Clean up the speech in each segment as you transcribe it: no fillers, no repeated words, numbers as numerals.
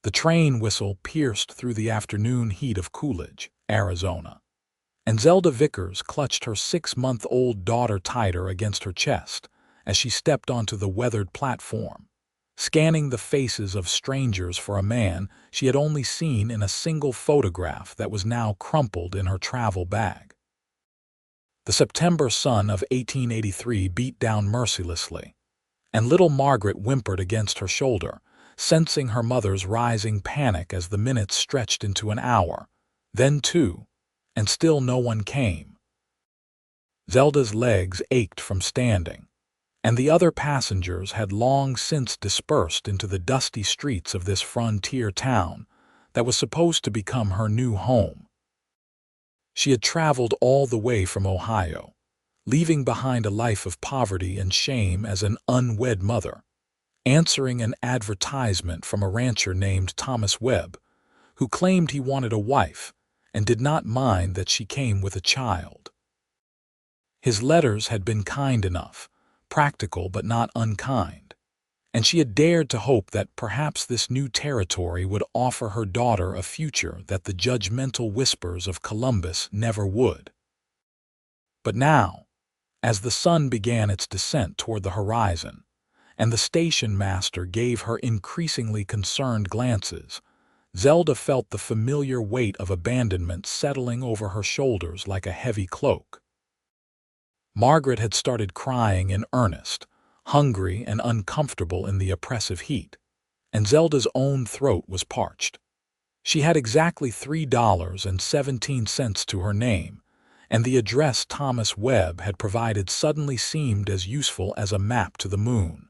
The train whistle pierced through the afternoon heat of Coolidge, Arizona, and Zelda Vickers clutched her 6-month-old daughter tighter against her chest as she stepped onto the weathered platform, scanning the faces of strangers for a man she had only seen in a single photograph that was now crumpled in her travel bag. The September sun of 1883 beat down mercilessly, and little Margaret whimpered against her shoulder, sensing her mother's rising panic as the minutes stretched into an hour, then 2, and still no one came. Zelda's legs ached from standing, and the other passengers had long since dispersed into the dusty streets of this frontier town that was supposed to become her new home. She had traveled all the way from Ohio, leaving behind a life of poverty and shame as an unwed mother, answering an advertisement from a rancher named Thomas Webb, who claimed he wanted a wife and did not mind that she came with a child. His letters had been kind enough, practical but not unkind, and she had dared to hope that perhaps this new territory would offer her daughter a future that the judgmental whispers of Columbus never would. But now, as the sun began its descent toward the horizon, and the station master gave her increasingly concerned glances, Zelda felt the familiar weight of abandonment settling over her shoulders like a heavy cloak. Margaret had started crying in earnest, hungry and uncomfortable in the oppressive heat, and Zelda's own throat was parched. She had exactly $3.17 to her name, and the address Thomas Webb had provided suddenly seemed as useful as a map to the moon.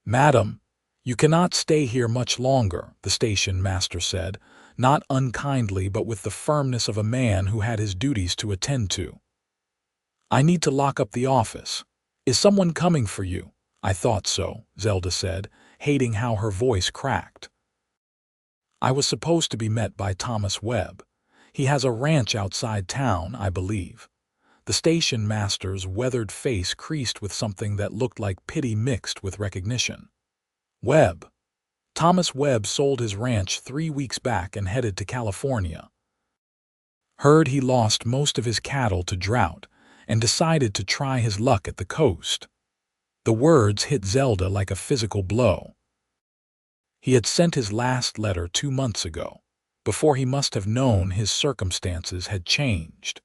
"Madam, you cannot stay here much longer," the station master said, not unkindly but with the firmness of a man who had his duties to attend to. "I need to lock up the office. Is someone coming for you?" "I thought so," Zelda said, hating how her voice cracked. "I was supposed to be met by Thomas Webb. He has a ranch outside town, I believe." The station master's weathered face creased with something that looked like pity mixed with recognition. "Webb. Thomas Webb sold his ranch 3 weeks back and headed to California. Heard he lost most of his cattle to drought and decided to try his luck at the coast." The words hit Zelda like a physical blow. He had sent his last letter 2 months ago, before he must have known his circumstances had changed,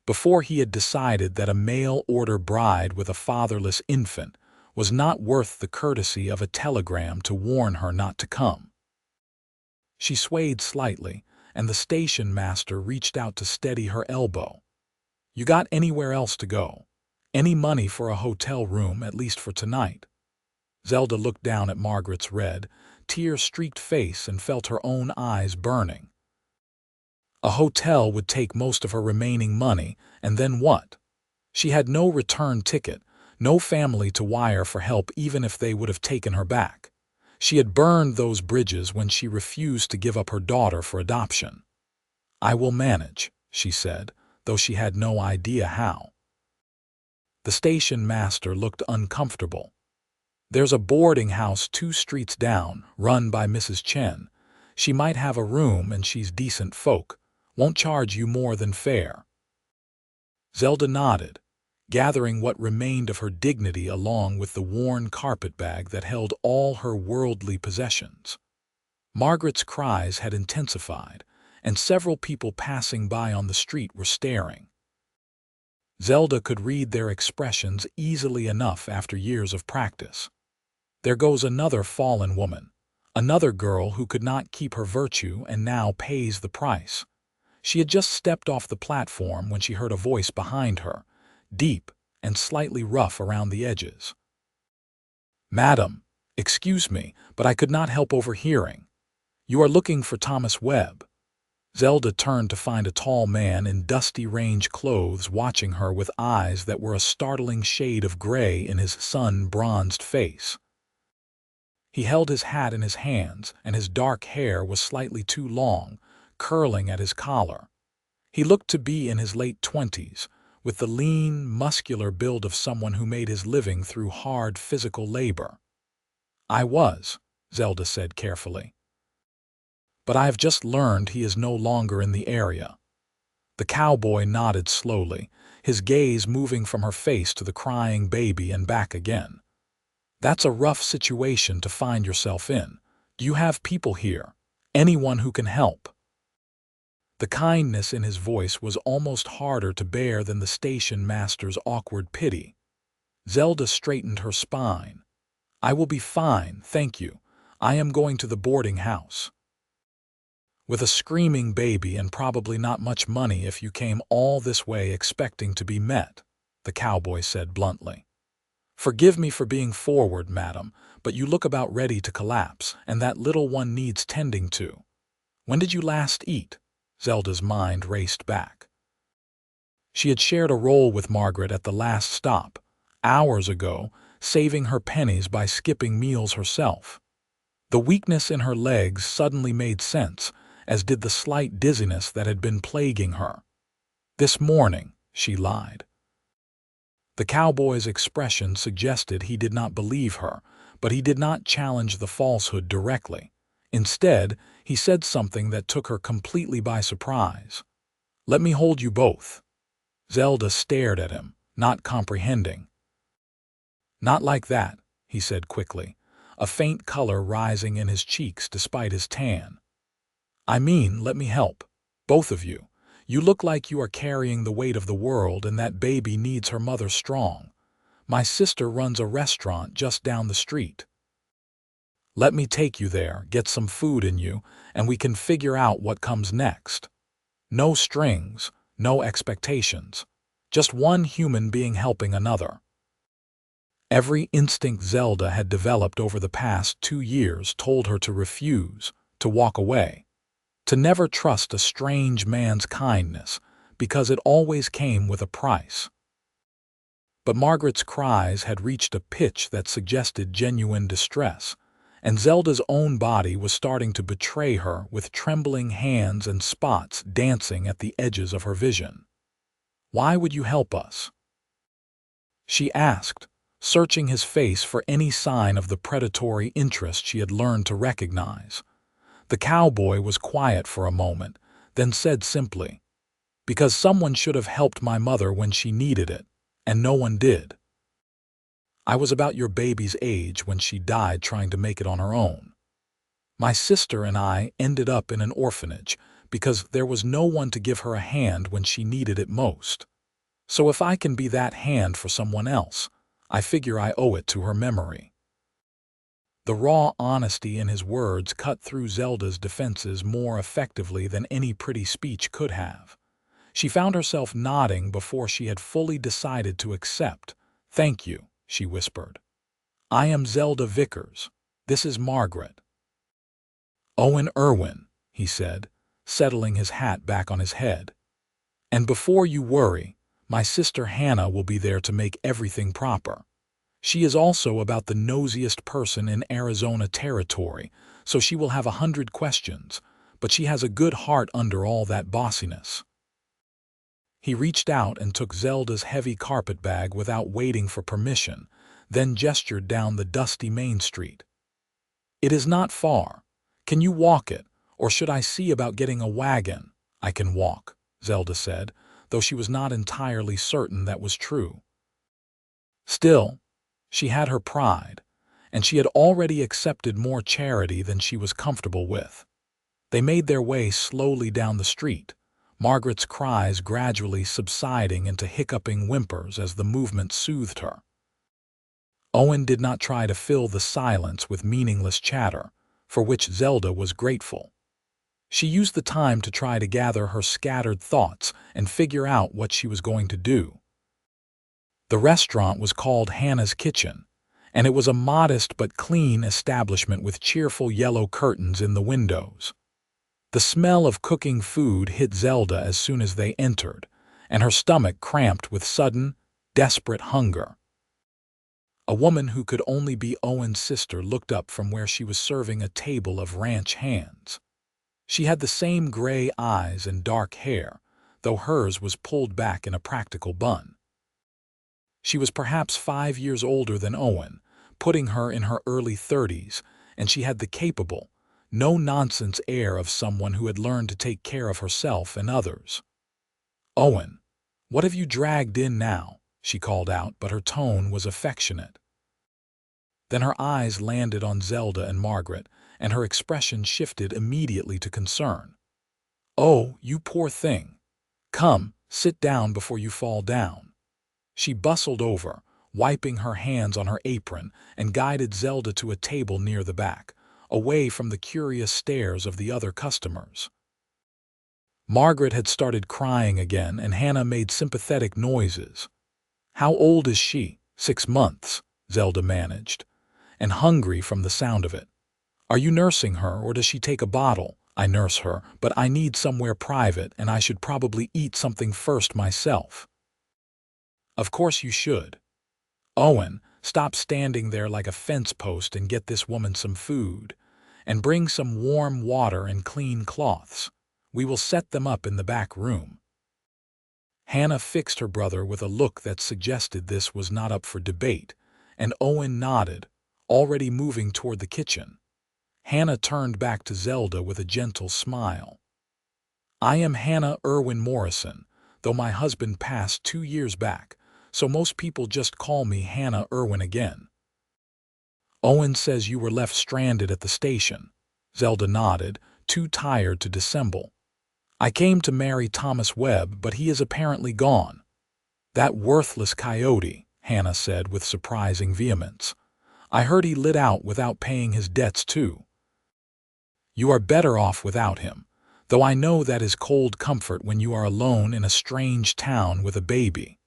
before he had decided that a mail-order bride with a fatherless infant was not worth the courtesy of a telegram to warn her not to come. She swayed slightly, and the station master reached out to steady her elbow. "You got anywhere else to go? Any money for a hotel room, at least for tonight?" Zelda looked down at Margaret's red, tear-streaked face and felt her own eyes burning. A hotel would take most of her remaining money, and then what? She had no return ticket, no family to wire for help even if they would have taken her back. She had burned those bridges when she refused to give up her daughter for adoption. "I will manage," she said, though she had no idea how. The station master looked uncomfortable. "There's a boarding house 2 streets down, run by Mrs. Chen. She might have a room and she's decent folk. Won't charge you more than fare." Zelda nodded, gathering what remained of her dignity along with the worn carpetbag that held all her worldly possessions. Margaret's cries had intensified, and several people passing by on the street were staring. Zelda could read their expressions easily enough after years of practice. There goes another fallen woman, another girl who could not keep her virtue and now pays the price. She had just stepped off the platform when she heard a voice behind her, deep and slightly rough around the edges. "Madam, excuse me, but I could not help overhearing. You are looking for Thomas Webb." Zelda turned to find a tall man in dusty range clothes watching her with eyes that were a startling shade of gray in his sun-bronzed face. He held his hat in his hands, and his dark hair was slightly too long, curling at his collar. He looked to be in his late 20s, with the lean, muscular build of someone who made his living through hard physical labor. "I was," Zelda said carefully. but I have just learned he is no longer in the area." The cowboy nodded slowly, his gaze moving from her face to the crying baby and back again. "That's a rough situation to find yourself in. Do you have people here? Anyone who can help?" The kindness in his voice was almost harder to bear than the station master's awkward pity. Zelda straightened her spine. "I will be fine, thank you. I am going to the boarding house." "With a screaming baby and probably not much money if you came all this way expecting to be met," the cowboy said bluntly. "Forgive me for being forward, madam, but you look about ready to collapse, and that little one needs tending to. When did you last eat?" Zelda's mind raced back. She had shared a roll with Margaret at the last stop, hours ago, saving her pennies by skipping meals herself. The weakness in her legs suddenly made sense, as did the slight dizziness that had been plaguing her. "This morning," she lied. The cowboy's expression suggested he did not believe her, but he did not challenge the falsehood directly. Instead, he said something that took her completely by surprise. "Let me hold you both." Zelda stared at him, not comprehending. "Not like that," he said quickly, a faint color rising in his cheeks despite his tan. "I mean, let me help. Both of you. You look like you are carrying the weight of the world, and that baby needs her mother strong. My sister runs a restaurant just down the street. Let me take you there, get some food in you, and we can figure out what comes next. No strings, no expectations. Just one human being helping another." Every instinct Zelda had developed over the past 2 years told her to refuse, to walk away, to never trust a strange man's kindness, because it always came with a price. But Margaret's cries had reached a pitch that suggested genuine distress, and Zelda's own body was starting to betray her with trembling hands and spots dancing at the edges of her vision. "Why would you help us?" she asked, searching his face for any sign of the predatory interest she had learned to recognize. The cowboy was quiet for a moment, then said simply, "Because someone should have helped my mother when she needed it, and no one did. I was about your baby's age when she died trying to make it on her own. My sister and I ended up in an orphanage because there was no one to give her a hand when she needed it most. So if I can be that hand for someone else, I figure I owe it to her memory." The raw honesty in his words cut through Zelda's defenses more effectively than any pretty speech could have. She found herself nodding before she had fully decided to accept. "Thank you," she whispered. "I am Zelda Vickers. This is Margaret." "Owen Irwin," he said, settling his hat back on his head. "And before you worry, my sister Hannah will be there to make everything proper. She is also about the nosiest person in Arizona territory, so she will have 100 questions, but she has a good heart under all that bossiness." He reached out and took Zelda's heavy carpet bag without waiting for permission, then gestured down the dusty main street. "It is not far. Can you walk it, or should I see about getting a wagon?" "I can walk," Zelda said, though she was not entirely certain that was true. Still, she had her pride, and she had already accepted more charity than she was comfortable with. They made their way slowly down the street, Margaret's cries gradually subsiding into hiccuping whimpers as the movement soothed her. Owen did not try to fill the silence with meaningless chatter, for which Zelda was grateful. She used the time to try to gather her scattered thoughts and figure out what she was going to do. The restaurant was called Hannah's Kitchen, and it was a modest but clean establishment with cheerful yellow curtains in the windows. The smell of cooking food hit Zelda as soon as they entered, and her stomach cramped with sudden, desperate hunger. A woman who could only be Owen's sister looked up from where she was serving a table of ranch hands. She had the same gray eyes and dark hair, though hers was pulled back in a practical bun. She was perhaps 5 years older than Owen, putting her in her early 30s, and she had the capable, no-nonsense air of someone who had learned to take care of herself and others. "Owen, what have you dragged in now?" she called out, but her tone was affectionate. Then her eyes landed on Zelda and Margaret, and her expression shifted immediately to concern. "Oh, you poor thing. Come, sit down before you fall down." She bustled over, wiping her hands on her apron, and guided Zelda to a table near the back, away from the curious stares of the other customers. Margaret had started crying again, and Hannah made sympathetic noises. "How old is she?" "6 months," Zelda managed, "and hungry from the sound of it." "Are you nursing her, or does she take a bottle?" "I nurse her, but I need somewhere private, and I should probably eat something first myself." "Of course you should. Owen, stop standing there like a fence post and get this woman some food. And bring some warm water and clean cloths. We will set them up in the back room." Hannah fixed her brother with a look that suggested this was not up for debate, and Owen nodded, already moving toward the kitchen. Hannah turned back to Zelda with a gentle smile. "I am Hannah Irwin Morrison, though my husband passed 2 years back, so most people just call me Hannah Irwin again." "Owen says you were left stranded at the station." Zelda nodded, too tired to dissemble. "I came to marry Thomas Webb, but he is apparently gone." "That worthless coyote," Hannah said with surprising vehemence. "I heard he lit out without paying his debts too." "You are better off without him, though I know that is cold comfort when you are alone in a strange town with a baby."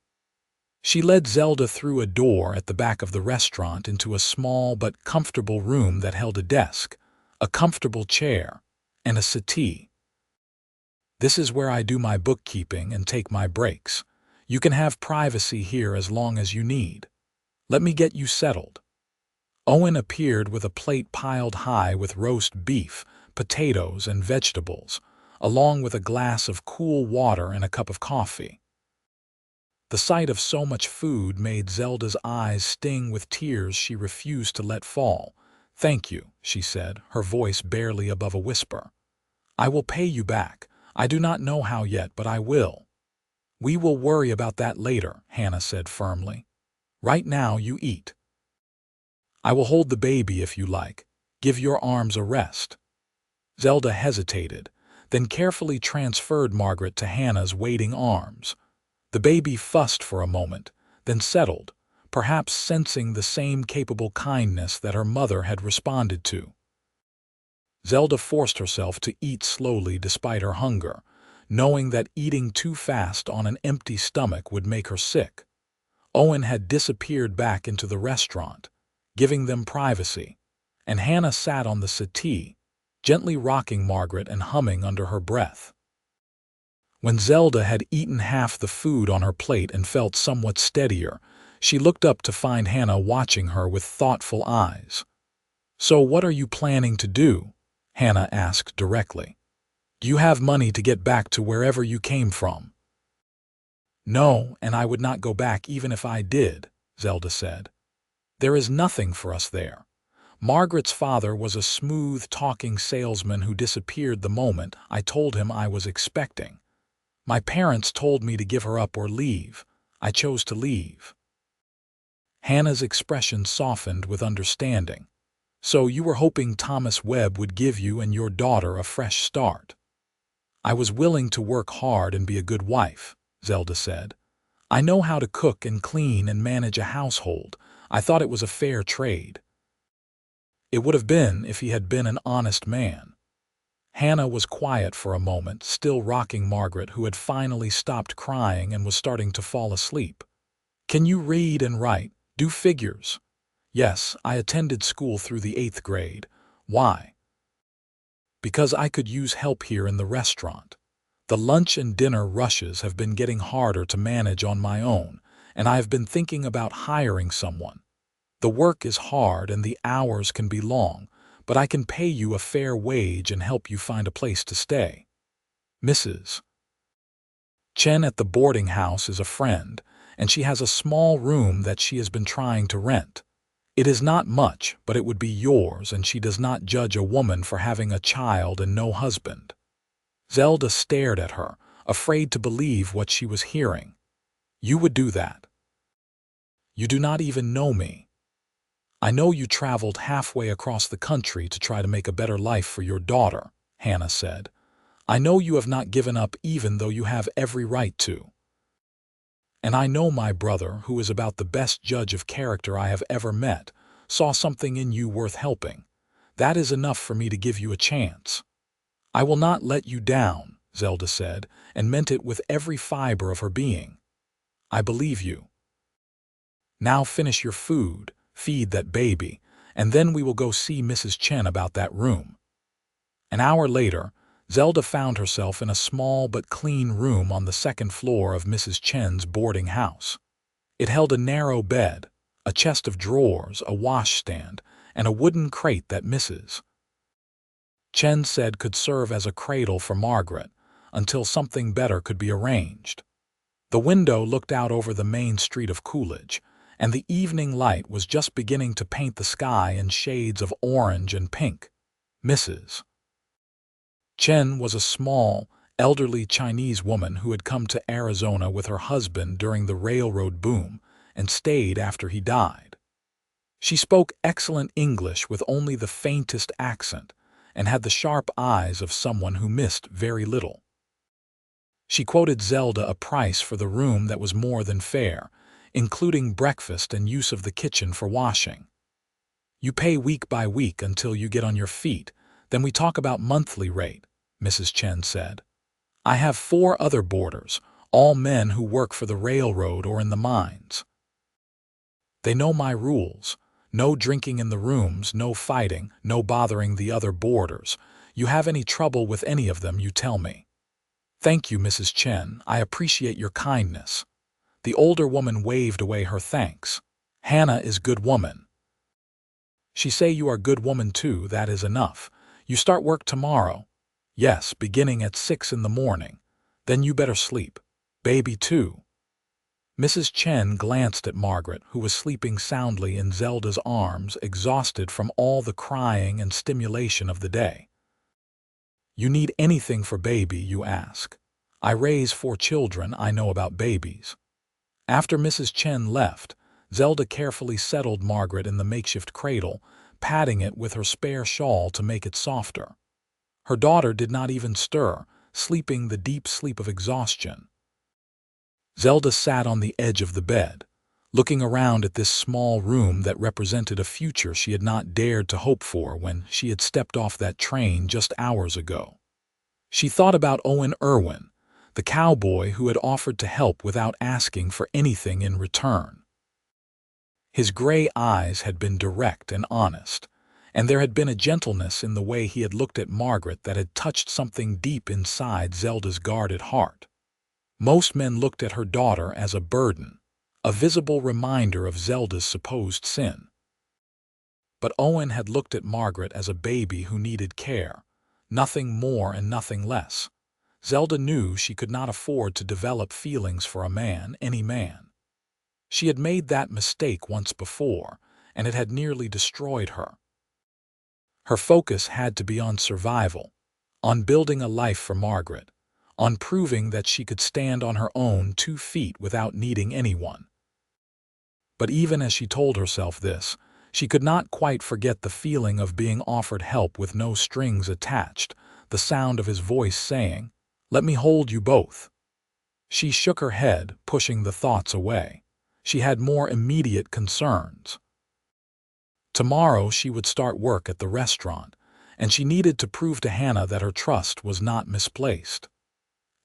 She led Zelda through a door at the back of the restaurant into a small but comfortable room that held a desk, a comfortable chair, and a settee. "This is where I do my bookkeeping and take my breaks. You can have privacy here as long as you need. Let me get you settled." Owen appeared with a plate piled high with roast beef, potatoes, and vegetables, along with a glass of cool water and a cup of coffee. The sight of so much food made Zelda's eyes sting with tears she refused to let fall. "Thank you," she said, her voice barely above a whisper. "I will pay you back. I do not know how yet, but I will." "We will worry about that later," Hannah said firmly. "Right now you eat. I will hold the baby if you like. Give your arms a rest." Zelda hesitated, then carefully transferred Margaret to Hannah's waiting arms. The baby fussed for a moment, then settled, perhaps sensing the same capable kindness that her mother had responded to. Zelda forced herself to eat slowly despite her hunger, knowing that eating too fast on an empty stomach would make her sick. Owen had disappeared back into the restaurant, giving them privacy, and Hannah sat on the settee, gently rocking Margaret and humming under her breath. When Zelda had eaten half the food on her plate and felt somewhat steadier, she looked up to find Hannah watching her with thoughtful eyes. "So what are you planning to do?" Hannah asked directly. "Do you have money to get back to wherever you came from?" "No, and I would not go back even if I did," Zelda said. "There is nothing for us there. Margaret's father was a smooth-talking salesman who disappeared the moment I told him I was expecting. My parents told me to give her up or leave. I chose to leave." Hannah's expression softened with understanding. "So you were hoping Thomas Webb would give you and your daughter a fresh start." "I was willing to work hard and be a good wife," Zelda said. "I know how to cook and clean and manage a household. I thought it was a fair trade." "It would have been if he had been an honest man." Hannah was quiet for a moment, still rocking Margaret, who had finally stopped crying and was starting to fall asleep. "Can you read and write? Do figures?" "Yes, I attended school through the 8th grade. Why?" "Because I could use help here in the restaurant. The lunch and dinner rushes have been getting harder to manage on my own, and I have been thinking about hiring someone. The work is hard and the hours can be long, but I can pay you a fair wage and help you find a place to stay. Mrs. Chen at the boarding house is a friend, and she has a small room that she has been trying to rent. It is not much, but it would be yours, and she does not judge a woman for having a child and no husband." Zelda stared at her, afraid to believe what she was hearing. "You would do that? You do not even know me. I know you traveled halfway across the country to try to make a better life for your daughter," Hannah said. "I know you have not given up even though you have every right to. And I know my brother, who is about the best judge of character I have ever met, saw something in you worth helping. That is enough for me to give you a chance." "I will not let you down," Zelda said, and meant it with every fiber of her being. "I believe you. Now finish your food, feed that baby, and then we will go see Mrs. Chen about that room." An hour later, Zelda found herself in a small but clean room on the second floor of Mrs. Chen's boarding house. It held a narrow bed, a chest of drawers, a washstand, and a wooden crate that Mrs. Chen said could serve as a cradle for Margaret until something better could be arranged. The window looked out over the main street of Coolidge, and the evening light was just beginning to paint the sky in shades of orange and pink. Mrs. Chen was a small, elderly Chinese woman who had come to Arizona with her husband during the railroad boom and stayed after he died. She spoke excellent English with only the faintest accent and had the sharp eyes of someone who missed very little. She quoted Zelda a price for the room that was more than fair, including breakfast and use of the kitchen for washing. "You pay week by week until you get on your feet, then we talk about monthly rate," Mrs. Chen said. "I have 4 other boarders, all men who work for the railroad or in the mines. They know my rules. No drinking in the rooms, no fighting, no bothering the other boarders. You have any trouble with any of them, you tell me." "Thank you, Mrs. Chen. I appreciate your kindness." The older woman waved away her thanks. "Hannah is good woman. She say you are good woman too, that is enough. You start work tomorrow." "Yes, beginning at 6 in the morning. Then you better sleep. Baby too." Mrs. Chen glanced at Margaret, who was sleeping soundly in Zelda's arms, exhausted from all the crying and stimulation of the day. "You need anything for baby, you ask. I raise 4 children, I know about babies." After Mrs. Chen left, Zelda carefully settled Margaret in the makeshift cradle, patting it with her spare shawl to make it softer. Her daughter did not even stir, sleeping the deep sleep of exhaustion. Zelda sat on the edge of the bed, looking around at this small room that represented a future she had not dared to hope for when she had stepped off that train just hours ago. She thought about Owen, the cowboy who had offered to help without asking for anything in return. His gray eyes had been direct and honest, and there had been a gentleness in the way he had looked at Margaret that had touched something deep inside Zelda's guarded heart. Most men looked at her daughter as a burden, a visible reminder of Zelda's supposed sin. But Owen had looked at Margaret as a baby who needed care, nothing more and nothing less. Zelda knew she could not afford to develop feelings for a man, any man. She had made that mistake once before, and it had nearly destroyed her. Her focus had to be on survival, on building a life for Margaret, on proving that she could stand on her own 2 feet without needing anyone. But even as she told herself this, she could not quite forget the feeling of being offered help with no strings attached, the sound of his voice saying, "Let me hold you both." She shook her head, pushing the thoughts away. She had more immediate concerns. Tomorrow she would start work at the restaurant, and she needed to prove to Hannah that her trust was not misplaced.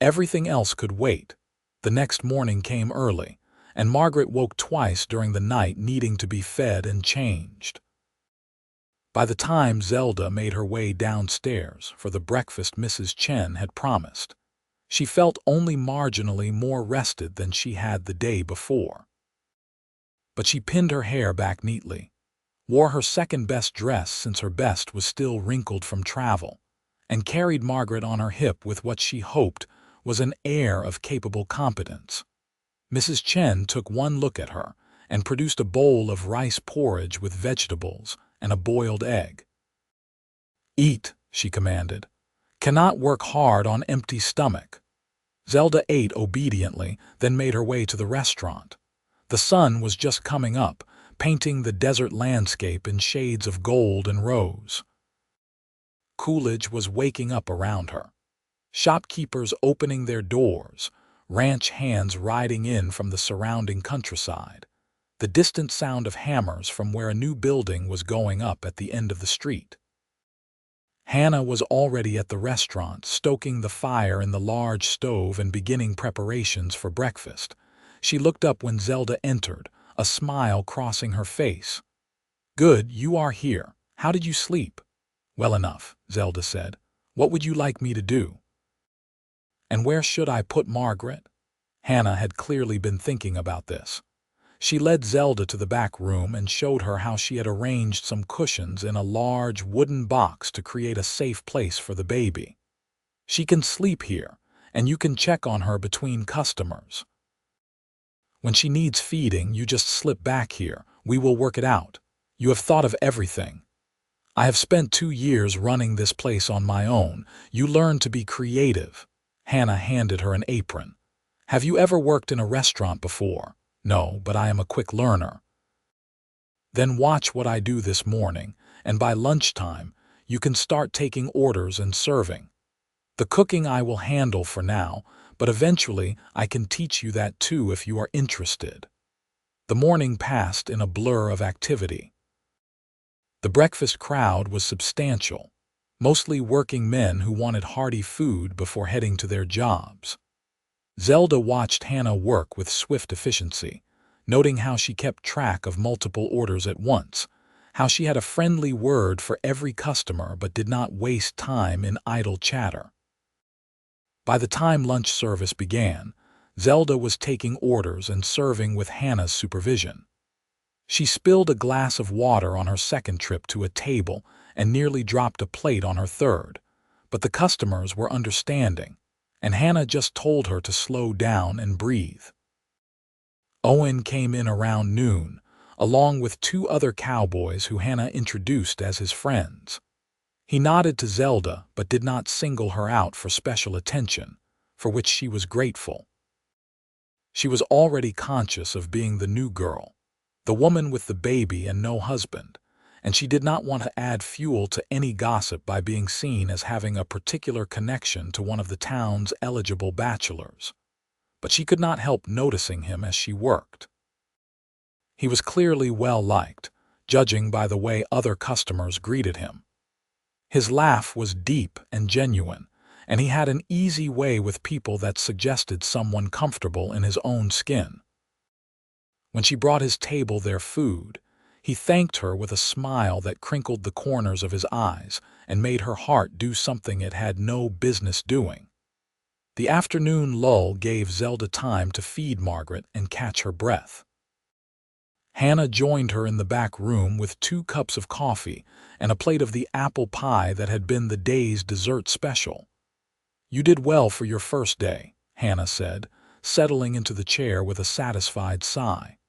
Everything else could wait. The next morning came early, and Margaret woke twice during the night needing to be fed and changed. By the time Zelda made her way downstairs for the breakfast Mrs. Chen had promised, she felt only marginally more rested than she had the day before. But she pinned her hair back neatly, wore her second-best dress since her best was still wrinkled from travel, and carried Margaret on her hip with what she hoped was an air of capable competence. Mrs. Chen took one look at her, and produced a bowl of rice porridge with vegetables and a boiled egg. "Eat," she commanded. "Cannot work hard on empty stomach." Zelda ate obediently, then made her way to the restaurant. The sun was just coming up, painting the desert landscape in shades of gold and rose. Coolidge was waking up around her. Shopkeepers opening their doors, ranch hands riding in from the surrounding countryside, the distant sound of hammers from where a new building was going up at the end of the street. Hannah was already at the restaurant, stoking the fire in the large stove and beginning preparations for breakfast. She looked up when Zelda entered, a smile crossing her face. "Good, you are here. How did you sleep?" "Well enough," Zelda said. "What would you like me to do?" "And where should I put Margaret?" Hannah had clearly been thinking about this. She led Zelda to the back room and showed her how she had arranged some cushions in a large wooden box to create a safe place for the baby. "She can sleep here, and you can check on her between customers. When she needs feeding, you just slip back here. We will work it out. You have thought of everything. I have spent 2 years running this place on my own. You learn to be creative." Hannah handed her an apron. "Have you ever worked in a restaurant before?" "No, but I am a quick learner." "Then watch what I do this morning, and by lunchtime, you can start taking orders and serving. The cooking I will handle for now, but eventually I can teach you that too if you are interested." The morning passed in a blur of activity. The breakfast crowd was substantial, mostly working men who wanted hearty food before heading to their jobs. Zelda watched Hannah work with swift efficiency, noting how she kept track of multiple orders at once, how she had a friendly word for every customer but did not waste time in idle chatter. By the time lunch service began, Zelda was taking orders and serving with Hannah's supervision. She spilled a glass of water on her second trip to a table and nearly dropped a plate on her third, but the customers were understanding, and Hannah just told her to slow down and breathe. Owen came in around noon, along with 2 other cowboys who Hannah introduced as his friends. He nodded to Zelda but did not single her out for special attention, for which she was grateful. She was already conscious of being the new girl, the woman with the baby and no husband, and she did not want to add fuel to any gossip by being seen as having a particular connection to one of the town's eligible bachelors. But she could not help noticing him as she worked. He was clearly well-liked, judging by the way other customers greeted him. His laugh was deep and genuine, and he had an easy way with people that suggested someone comfortable in his own skin. When she brought his table their food, he thanked her with a smile that crinkled the corners of his eyes and made her heart do something it had no business doing. The afternoon lull gave Zelda time to feed Margaret and catch her breath. Hannah joined her in the back room with 2 cups of coffee and a plate of the apple pie that had been the day's dessert special. "You did well for your first day," Hannah said, settling into the chair with a satisfied sigh.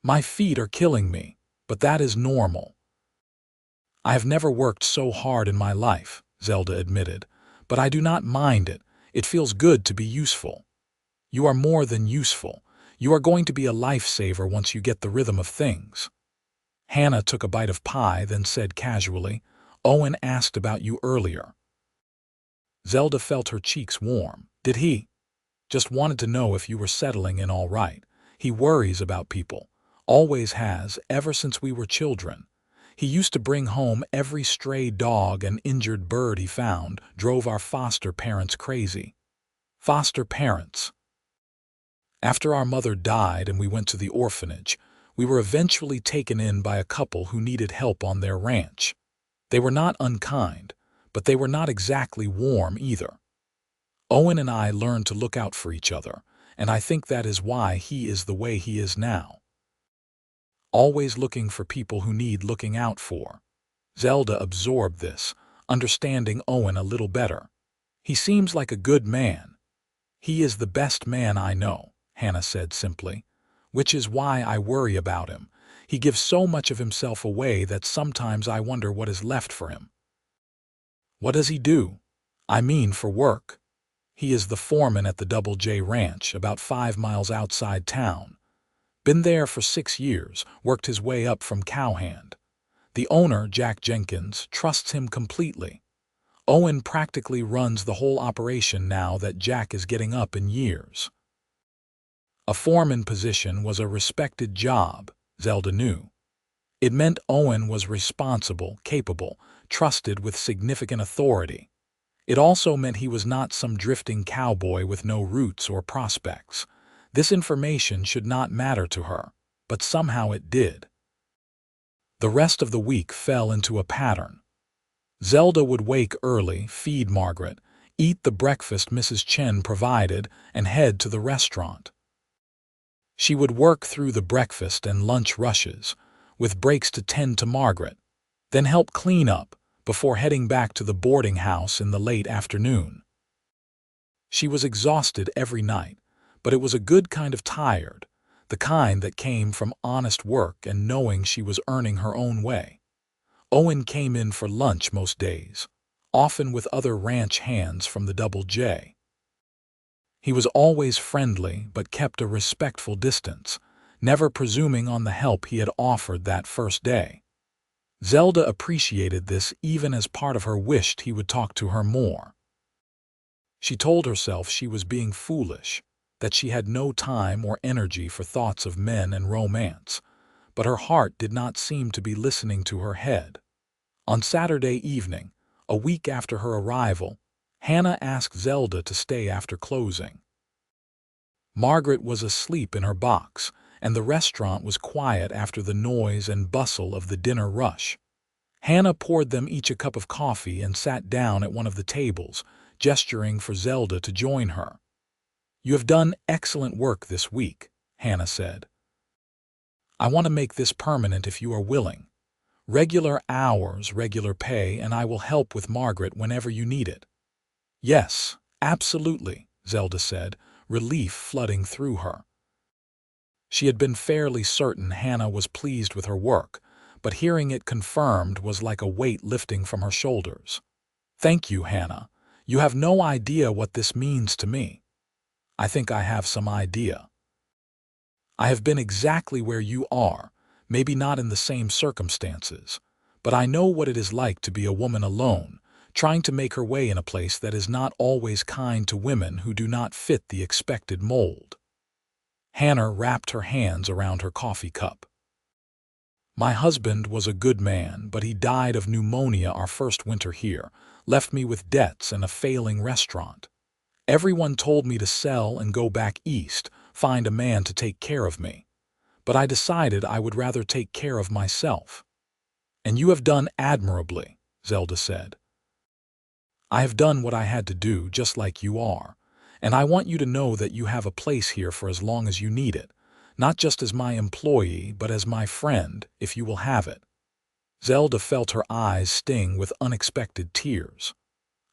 "My feet are killing me, but that is normal." "I have never worked so hard in my life," Zelda admitted, "but I do not mind it. It feels good to be useful." "You are more than useful. You are going to be a lifesaver once you get the rhythm of things." Hannah took a bite of pie, then said casually, "Owen asked about you earlier." Zelda felt her cheeks warm. "Did he?" "Just wanted to know if you were settling in all right. He worries about people. Always has, ever since we were children. He used to bring home every stray dog and injured bird he found, drove our foster parents crazy." "Foster parents?" "After our mother died and we went to the orphanage, we were eventually taken in by a couple who needed help on their ranch. They were not unkind, but they were not exactly warm either. Owen and I learned to look out for each other, and I think that is why he is the way he is now. Always looking for people who need looking out for." Zelda absorbed this, understanding Owen a little better. "He seems like a good man." "He is the best man I know," Hannah said simply. which is why I worry about him. He gives so much of himself away that sometimes I wonder what is left for him." "What does he do?" "I mean for work." "He is the foreman at the Double J Ranch, about 5 miles outside town. Been there for 6 years, worked his way up from cowhand. The owner, Jack Jenkins, trusts him completely. Owen practically runs the whole operation now that Jack is getting up in years." A foreman position was a respected job, Zelda knew. It meant Owen was responsible, capable, trusted with significant authority. It also meant he was not some drifting cowboy with no roots or prospects. This information should not matter to her, but somehow it did. The rest of the week fell into a pattern. Zelda would wake early, feed Margaret, eat the breakfast Mrs. Chen provided, and head to the restaurant. She would work through the breakfast and lunch rushes, with breaks to tend to Margaret, then help clean up before heading back to the boarding house in the late afternoon. She was exhausted every night, but it was a good kind of tired, the kind that came from honest work and knowing she was earning her own way. Owen came in for lunch most days, often with other ranch hands from the Double J. He was always friendly but kept a respectful distance, never presuming on the help he had offered that first day. Zelda appreciated this even as part of her wished he would talk to her more. She told herself she was being foolish, that she had no time or energy for thoughts of men and romance, but her heart did not seem to be listening to her head. On Saturday evening, a week after her arrival, Hannah asked Zelda to stay after closing. Margaret was asleep in her box, and the restaurant was quiet after the noise and bustle of the dinner rush. Hannah poured them each a cup of coffee and sat down at one of the tables, gesturing for Zelda to join her. "You have done excellent work this week," Hannah said. "I want to make this permanent if you are willing. Regular hours, regular pay, and I will help with Margaret whenever you need it." "Yes, absolutely," Zelda said, relief flooding through her. She had been fairly certain Hannah was pleased with her work, but hearing it confirmed was like a weight lifting from her shoulders. "Thank you, Hannah. You have no idea what this means to me." "I think I have some idea. I have been exactly where you are, maybe not in the same circumstances, but I know what it is like to be a woman alone, trying to make her way in a place that is not always kind to women who do not fit the expected mold." Hannah wrapped her hands around her coffee cup. "My husband was a good man, but he died of pneumonia our first winter here, left me with debts and a failing restaurant. Everyone told me to sell and go back east, find a man to take care of me. But I decided I would rather take care of myself." "And you have done admirably," Zelda said. "I have done what I had to do, just like you are, and I want you to know that you have a place here for as long as you need it, not just as my employee, but as my friend, if you will have it." Zelda felt her eyes sting with unexpected tears.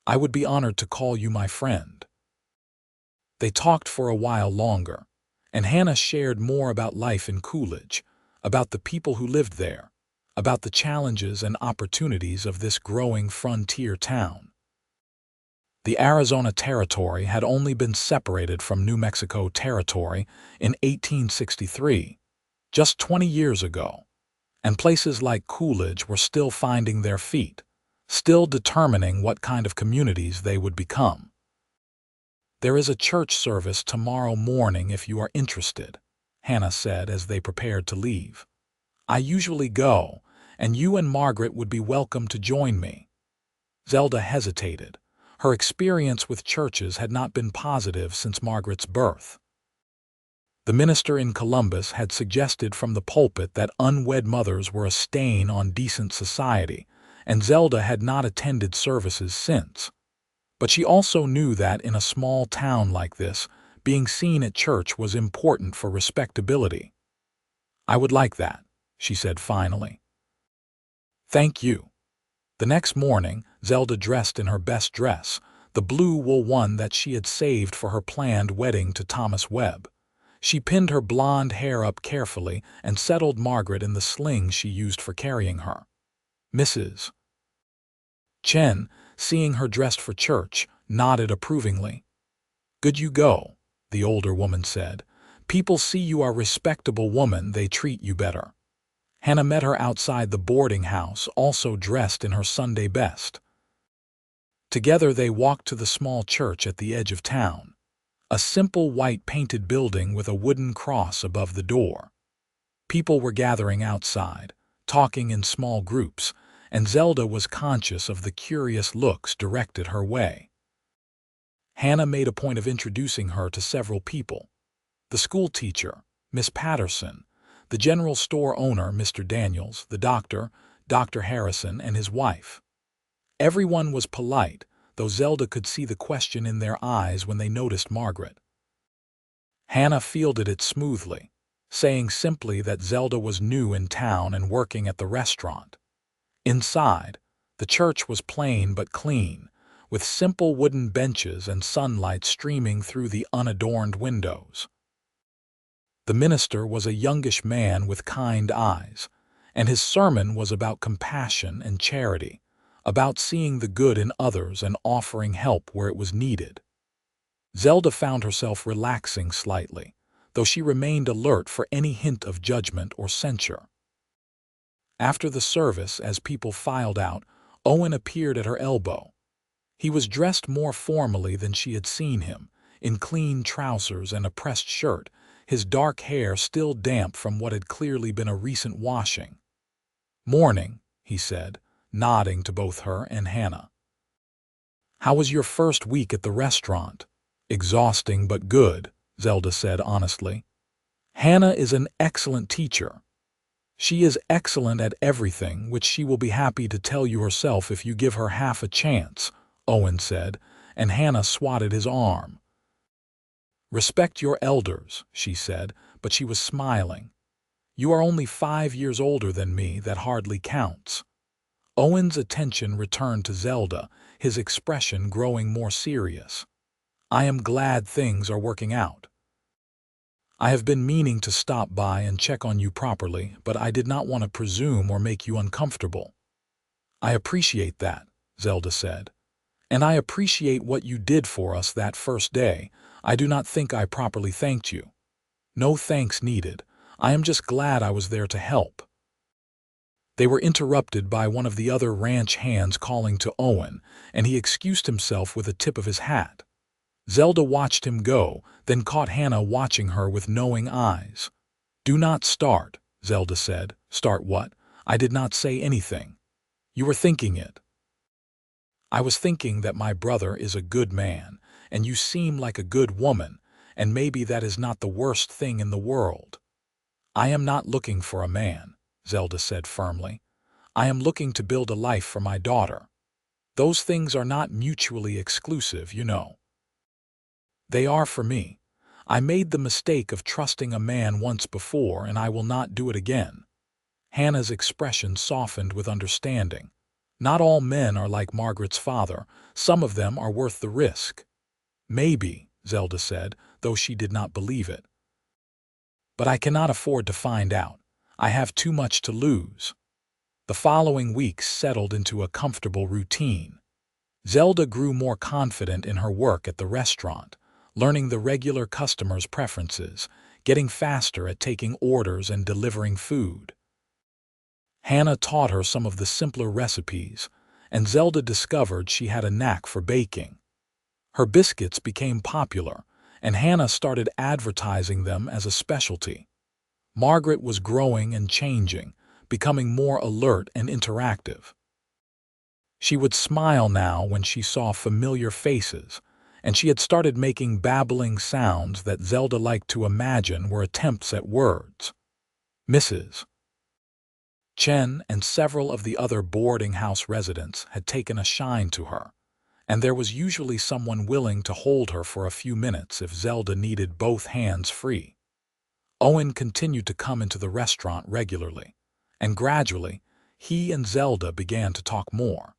"I would be honored to call you my friend." They talked for a while longer, and Hannah shared more about life in Coolidge, about the people who lived there, about the challenges and opportunities of this growing frontier town. The Arizona Territory had only been separated from New Mexico Territory in 1863, just 20 years ago, and places like Coolidge were still finding their feet, still determining what kind of communities they would become. "There is a church service tomorrow morning if you are interested," Hannah said as they prepared to leave. "I usually go, and you and Margaret would be welcome to join me." Zelda hesitated. Her experience with churches had not been positive since Margaret's birth. The minister in Columbus had suggested from the pulpit that unwed mothers were a stain on decent society, and Zelda had not attended services since. But she also knew that in a small town like this, being seen at church was important for respectability. "I would like that," she said finally. "Thank you." The next morning, Zelda dressed in her best dress, the blue wool one that she had saved for her planned wedding to Thomas Webb. She pinned her blonde hair up carefully and settled Margaret in the sling she used for carrying her. Mrs. Chen, seeing her dressed for church, nodded approvingly. "Good you go," the older woman said. "People see you are a respectable woman, they treat you better." Hannah met her outside the boarding house, also dressed in her Sunday best. Together they walked to the small church at the edge of town, a simple white painted building with a wooden cross above the door. People were gathering outside, talking in small groups, and Zelda was conscious of the curious looks directed her way. Hannah made a point of introducing her to several people: the school teacher, Miss Patterson, the general store owner, Mr. Daniels, the doctor, Dr. Harrison, and his wife. Everyone was polite, though Zelda could see the question in their eyes when they noticed Margaret. Hannah fielded it smoothly, saying simply that Zelda was new in town and working at the restaurant. Inside, the church was plain but clean, with simple wooden benches and sunlight streaming through the unadorned windows. The minister was a youngish man with kind eyes, and his sermon was about compassion and charity, about seeing the good in others and offering help where it was needed. Zelda found herself relaxing slightly, though she remained alert for any hint of judgment or censure. After the service, as people filed out, Owen appeared at her elbow. He was dressed more formally than she had seen him, in clean trousers and a pressed shirt, his dark hair still damp from what had clearly been a recent washing. "Morning," he said, nodding to both her and Hannah. "How was your first week at the restaurant?" "Exhausting but good," Zelda said honestly. "Hannah is an excellent teacher. She is excellent at everything, which she will be happy to tell you herself if you give her half a chance," Owen said, and Hannah swatted his arm. "Respect your elders," she said, but she was smiling. "You are only 5 years older than me, that hardly counts." Owen's attention returned to Zelda, his expression growing more serious. "I am glad things are working out. I have been meaning to stop by and check on you properly, but I did not want to presume or make you uncomfortable." "I appreciate that," Zelda said. "And I appreciate what you did for us that first day. I do not think I properly thanked you." "No thanks needed. I am just glad I was there to help." They were interrupted by one of the other ranch hands calling to Owen, and he excused himself with a tip of his hat. Zelda watched him go, then caught Hannah watching her with knowing eyes. "Do not start," Zelda said. "Start what?" "I did not say anything." "You were thinking it." "I was thinking that my brother is a good man, and you seem like a good woman, and maybe that is not the worst thing in the world." "I am not looking for a man," Zelda said firmly. "I am looking to build a life for my daughter. Those things are not mutually exclusive, you know." "They are for me. I made the mistake of trusting a man once before, and I will not do it again." Hannah's expression softened with understanding. "Not all men are like Margaret's father. Some of them are worth the risk." "Maybe," Zelda said, though she did not believe it. "But I cannot afford to find out. I have too much to lose." The following weeks settled into a comfortable routine. Zelda grew more confident in her work at the restaurant, learning the regular customers' preferences, getting faster at taking orders and delivering food. Hannah taught her some of the simpler recipes, and Zelda discovered she had a knack for baking. Her biscuits became popular, and Hannah started advertising them as a specialty. Margaret was growing and changing, becoming more alert and interactive. She would smile now when she saw familiar faces, and she had started making babbling sounds that Zelda liked to imagine were attempts at words. Mrs. Chen and several of the other boarding house residents had taken a shine to her, and there was usually someone willing to hold her for a few minutes if Zelda needed both hands free. Owen continued to come into the restaurant regularly, and gradually, he and Zelda began to talk more.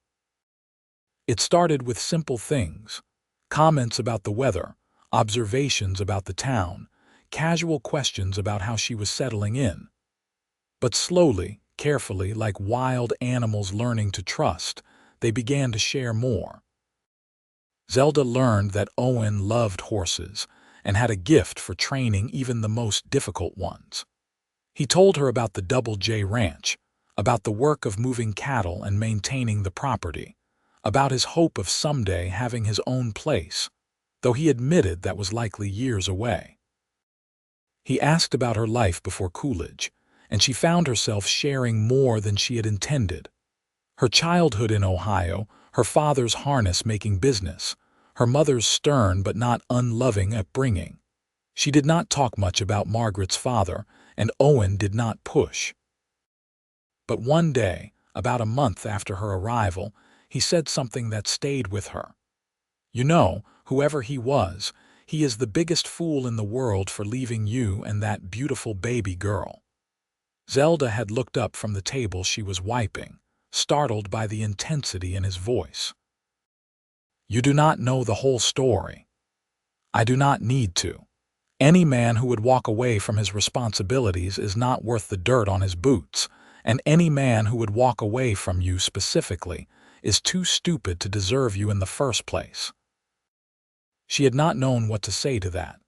It started with simple things: comments about the weather, observations about the town, casual questions about how she was settling in. But slowly, carefully, like wild animals learning to trust, they began to share more. Zelda learned that Owen loved horses and had a gift for training even the most difficult ones. He told her about the Double J Ranch, about the work of moving cattle and maintaining the property, about his hope of someday having his own place, though he admitted that was likely years away. He asked about her life before Coolidge, and she found herself sharing more than she had intended. Her childhood in Ohio, her father's harness-making business, her mother's stern but not unloving upbringing. She did not talk much about Margaret's father, and Owen did not push. But one day, about a month after her arrival, he said something that stayed with her. "You know, whoever he is the biggest fool in the world for leaving you and that beautiful baby girl." Zelda had looked up from the table she was wiping, startled by the intensity in his voice. "You do not know the whole story. I do not need to. Any man who would walk away from his responsibilities is not worth the dirt on his boots, and any man who would walk away from you specifically is too stupid to deserve you in the first place." She had not known what to say to that,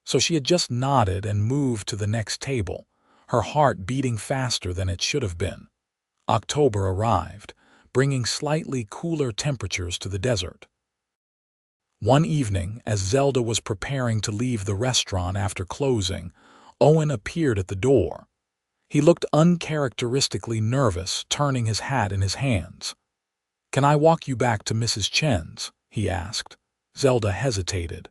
so she had just nodded and moved to the next table, her heart beating faster than it should have been. October arrived, bringing slightly cooler temperatures to the desert. One evening, as Zelda was preparing to leave the restaurant after closing, Owen appeared at the door. He looked uncharacteristically nervous, turning his hat in his hands. "Can I walk you back to Mrs. Chen's?" he asked. Zelda hesitated.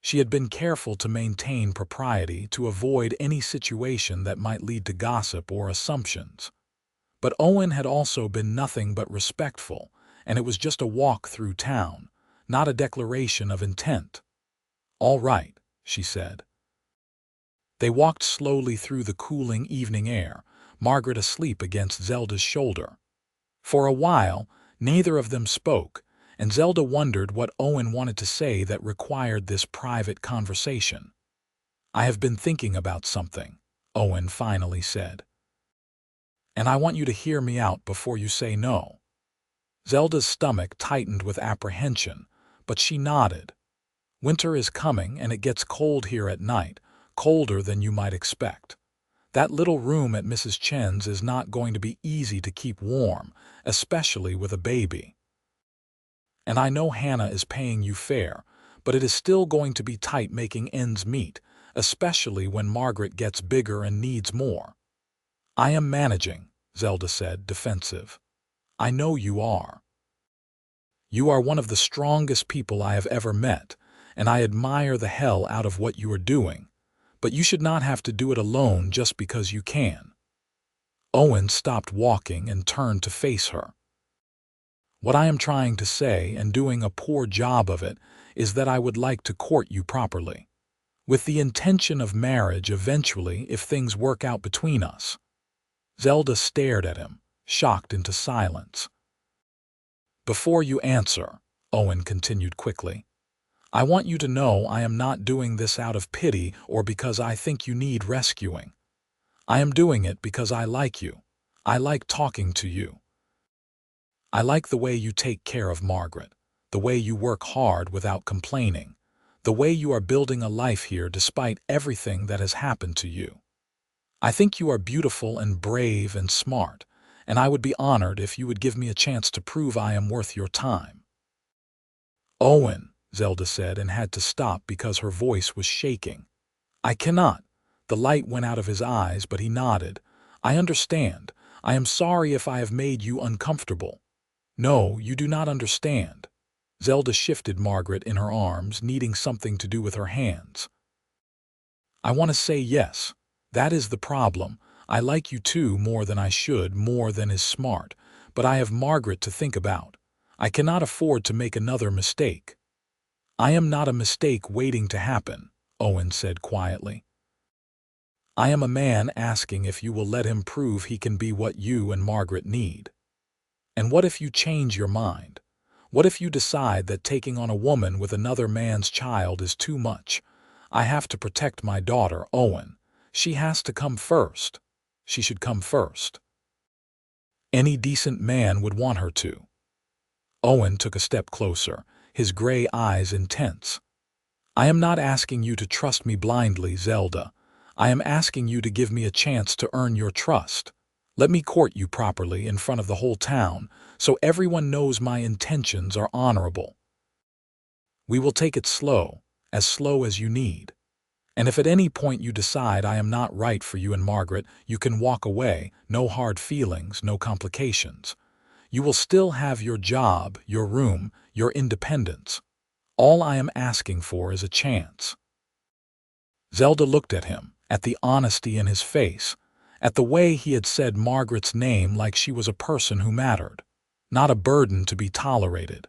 She had been careful to maintain propriety to avoid any situation that might lead to gossip or assumptions. But Owen had also been nothing but respectful, and it was just a walk through town, not a declaration of intent. "All right," she said. They walked slowly through the cooling evening air, Margaret asleep against Zelda's shoulder. For a while, neither of them spoke, and Zelda wondered what Owen wanted to say that required this private conversation. "I have been thinking about something," Owen finally said. "And I want you to hear me out before you say no." Zelda's stomach tightened with apprehension, but she nodded. "Winter is coming and it gets cold here at night, colder than you might expect. That little room at Mrs. Chen's is not going to be easy to keep warm, especially with a baby. And I know Hannah is paying you fair, but it is still going to be tight making ends meet, especially when Margaret gets bigger and needs more." "I am managing," Zelda said, defensive. "I know you are. You are one of the strongest people I have ever met, and I admire the hell out of what you are doing, but you should not have to do it alone just because you can." Owen stopped walking and turned to face her. "What I am trying to say, and doing a poor job of it, is that I would like to court you properly, with the intention of marriage eventually if things work out between us." Zelda stared at him, shocked into silence. "Before you answer," Owen continued quickly, "I want you to know I am not doing this out of pity or because I think you need rescuing. I am doing it because I like you. I like talking to you. I like the way you take care of Margaret, the way you work hard without complaining, the way you are building a life here despite everything that has happened to you. I think you are beautiful and brave and smart, and I would be honored if you would give me a chance to prove I am worth your time." "Owen," Zelda said, and had to stop because her voice was shaking. "I cannot." The light went out of his eyes, but he nodded. "I understand. I am sorry if I have made you uncomfortable." "No, you do not understand." Zelda shifted Margaret in her arms, needing something to do with her hands. "I want to say yes. That is the problem. I like you too more than I should, more than is smart, but I have Margaret to think about. I cannot afford to make another mistake." "I am not a mistake waiting to happen," Owen said quietly. "I am a man asking if you will let him prove he can be what you and Margaret need. And what if you change your mind? What if you decide that taking on a woman with another man's child is too much? I have to protect my daughter, Owen. She has to come first. She should come first. Any decent man would want her to. Owen took a step closer, his gray eyes intense. I am not asking you to trust me blindly, Zelda. I am asking you to give me a chance to earn your trust. Let me court you properly in front of the whole town, so everyone knows my intentions are honorable. We will take it slow as you need. And if at any point you decide I am not right for you and Margaret, you can walk away, no hard feelings, no complications. You will still have your job, your room, your independence. All I am asking for is a chance. Zelda looked at him, at the honesty in his face, at the way he had said Margaret's name like she was a person who mattered, not a burden to be tolerated.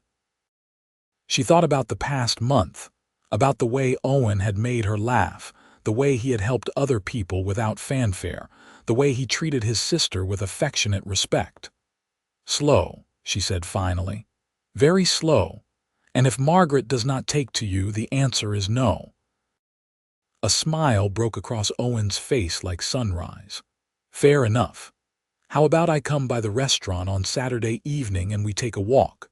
She thought about the past month, about the way Owen had made her laugh, the way he had helped other people without fanfare, the way he treated his sister with affectionate respect. Slow, she said finally. Very slow. And if Margaret does not take to you, the answer is no. A smile broke across Owen's face like sunrise. Fair enough. How about I come by the restaurant on Saturday evening and we take a walk?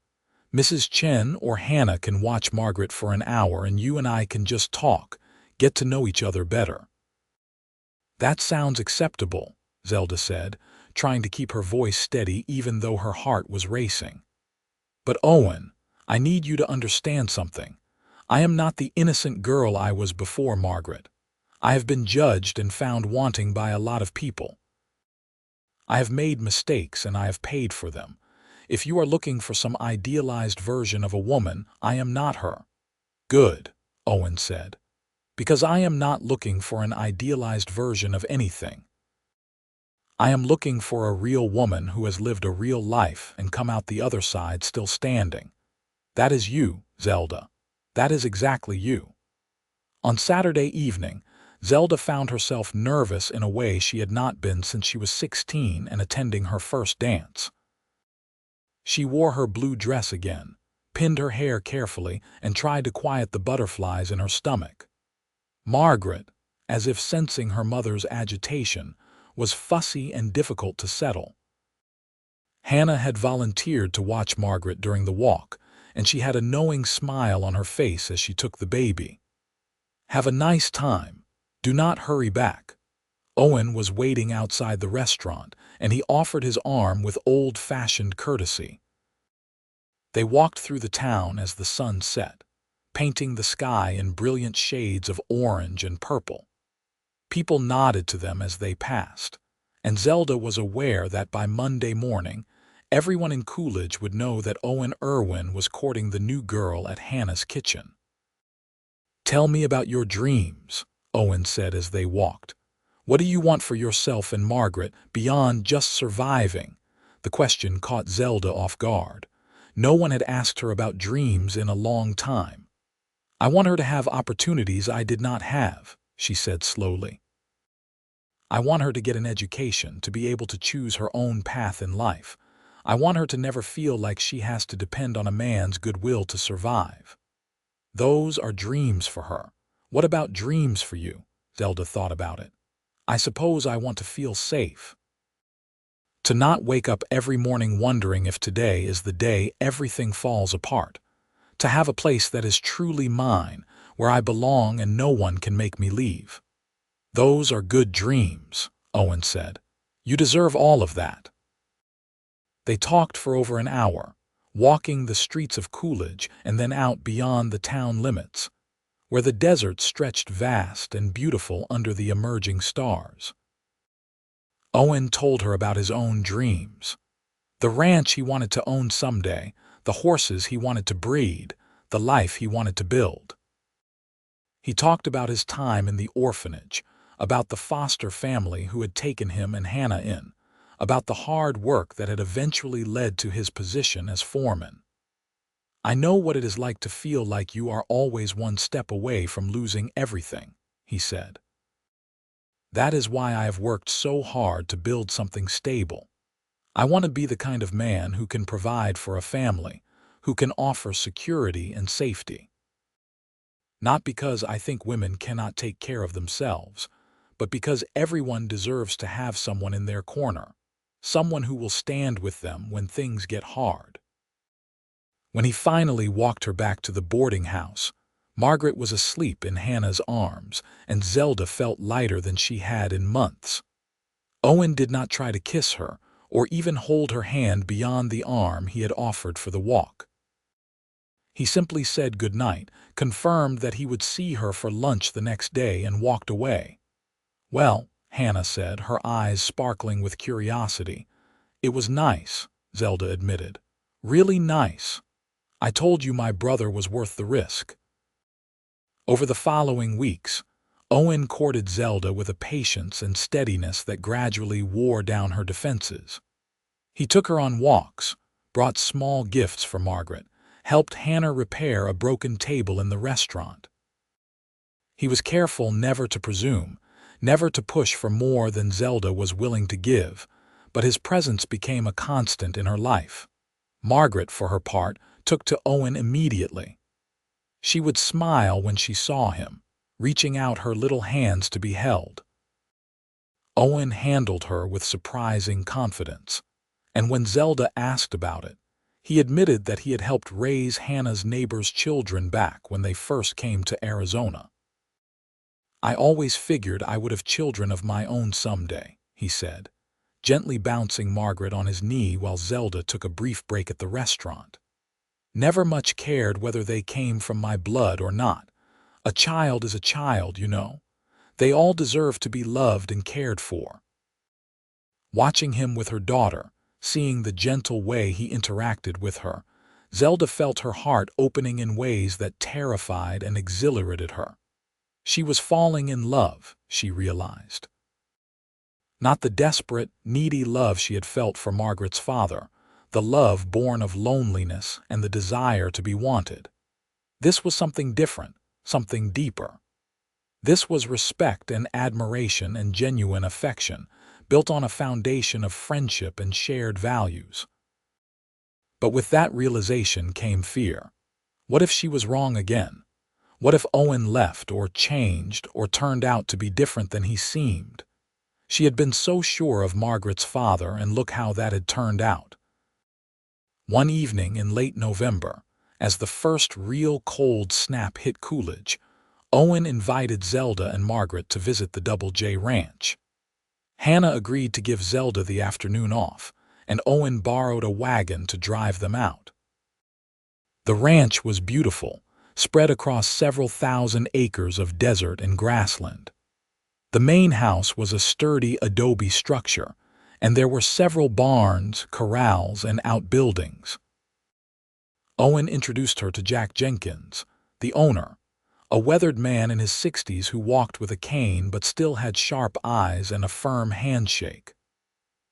Mrs. Chen or Hannah can watch Margaret for an hour and you and I can just talk, get to know each other better. That sounds acceptable, Zelda said, trying to keep her voice steady even though her heart was racing. But Owen, I need you to understand something. I am not the innocent girl I was before Margaret. I have been judged and found wanting by a lot of people. I have made mistakes and I have paid for them. If you are looking for some idealized version of a woman, I am not her. Good, Owen said. Because I am not looking for an idealized version of anything. I am looking for a real woman who has lived a real life and come out the other side still standing. That is you, Zelda. That is exactly you. On Saturday evening, Zelda found herself nervous in a way she had not been since she was 16 and attending her first dance. She wore her blue dress again, pinned her hair carefully, and tried to quiet the butterflies in her stomach. Margaret, as if sensing her mother's agitation, was fussy and difficult to settle. Hannah had volunteered to watch Margaret during the walk, and she had a knowing smile on her face as she took the baby. Have a nice time. Do not hurry back. Owen was waiting outside the restaurant, and he offered his arm with old-fashioned courtesy. They walked through the town as the sun set, painting the sky in brilliant shades of orange and purple. People nodded to them as they passed, and Zelda was aware that by Monday morning, everyone in Coolidge would know that Owen Irwin was courting the new girl at Hannah's kitchen. Tell me about your dreams, Owen said as they walked. What do you want for yourself and Margaret beyond just surviving? The question caught Zelda off guard. No one had asked her about dreams in a long time. I want her to have opportunities I did not have, she said slowly. I want her to get an education, to be able to choose her own path in life. I want her to never feel like she has to depend on a man's goodwill to survive. Those are dreams for her. What about dreams for you? Zelda thought about it. I suppose I want to feel safe. To not wake up every morning wondering if today is the day everything falls apart. To have a place that is truly mine, where I belong and no one can make me leave. Those are good dreams, Owen said. You deserve all of that. They talked for over an hour, walking the streets of Coolidge and then out beyond the town limits, where the desert stretched vast and beautiful under the emerging stars. Owen told her about his own dreams. The ranch he wanted to own someday, the horses he wanted to breed, the life he wanted to build. He talked about his time in the orphanage, about the foster family who had taken him and Hannah in, about the hard work that had eventually led to his position as foreman. I know what it is like to feel like you are always one step away from losing everything, he said. That is why I have worked so hard to build something stable. I want to be the kind of man who can provide for a family, who can offer security and safety. Not because I think women cannot take care of themselves, but because everyone deserves to have someone in their corner, someone who will stand with them when things get hard. When he finally walked her back to the boarding house, Margaret was asleep in Hannah's arms, and Zelda felt lighter than she had in months. Owen did not try to kiss her, or even hold her hand beyond the arm he had offered for the walk. He simply said goodnight, confirmed that he would see her for lunch the next day, and walked away. "Well," Hannah said, her eyes sparkling with curiosity. "It was nice," Zelda admitted. "Really nice. I told you my brother was worth the risk." Over the following weeks, Owen courted Zelda with a patience and steadiness that gradually wore down her defenses. He took her on walks, brought small gifts for Margaret, helped Hannah repair a broken table in the restaurant. He was careful never to presume, never to push for more than Zelda was willing to give, but his presence became a constant in her life. Margaret, for her part, took to Owen immediately. She would smile when she saw him, reaching out her little hands to be held. Owen handled her with surprising confidence, and when Zelda asked about it, he admitted that he had helped raise Hannah's neighbor's children back when they first came to Arizona. "I always figured I would have children of my own someday," he said, gently bouncing Margaret on his knee while Zelda took a brief break at the restaurant. "Never much cared whether they came from my blood or not. A child is a child, you know. They all deserve to be loved and cared for." Watching him with her daughter, seeing the gentle way he interacted with her, Zelda felt her heart opening in ways that terrified and exhilarated her. She was falling in love, she realized. Not the desperate, needy love she had felt for Margaret's father, the love born of loneliness and the desire to be wanted. This was something different, something deeper. This was respect and admiration and genuine affection, built on a foundation of friendship and shared values. But with that realization came fear. What if she was wrong again? What if Owen left or changed or turned out to be different than he seemed? She had been so sure of Margaret's father, and look how that had turned out. One evening in late November, as the first real cold snap hit Coolidge, Owen invited Zelda and Margaret to visit the Double J Ranch. Hannah agreed to give Zelda the afternoon off, and Owen borrowed a wagon to drive them out. The ranch was beautiful, spread across several thousand acres of desert and grassland. The main house was a sturdy adobe structure, and there were several barns, corrals, and outbuildings. Owen introduced her to Jack Jenkins, the owner, a weathered man in his 60s who walked with a cane but still had sharp eyes and a firm handshake.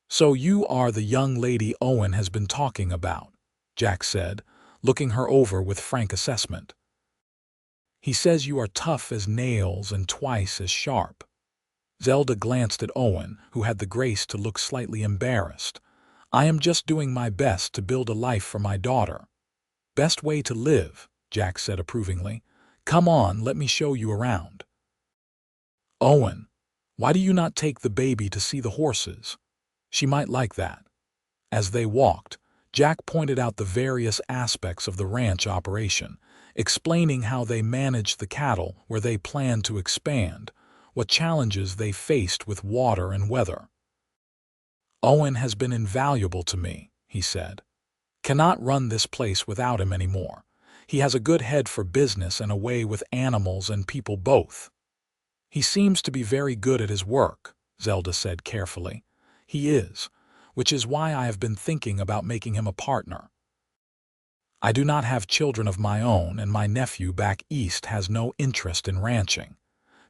"So you are the young lady Owen has been talking about," Jack said, looking her over with frank assessment. "He says you are tough as nails and twice as sharp." Zelda glanced at Owen, who had the grace to look slightly embarrassed. "I am just doing my best to build a life for my daughter." "Best way to live," Jack said approvingly. "Come on, let me show you around." "Owen, why do you not take the baby to see the horses? She might like that." As they walked, Jack pointed out the various aspects of the ranch operation, explaining how they managed the cattle, where they planned to expand, what challenges they faced with water and weather. "Owen has been invaluable to me," he said. "Cannot run this place without him anymore. He has a good head for business and a way with animals and people both." "He seems to be very good at his work," Zelda said carefully. "He is, which is why I have been thinking about making him a partner. I do not have children of my own, and my nephew back east has no interest in ranching.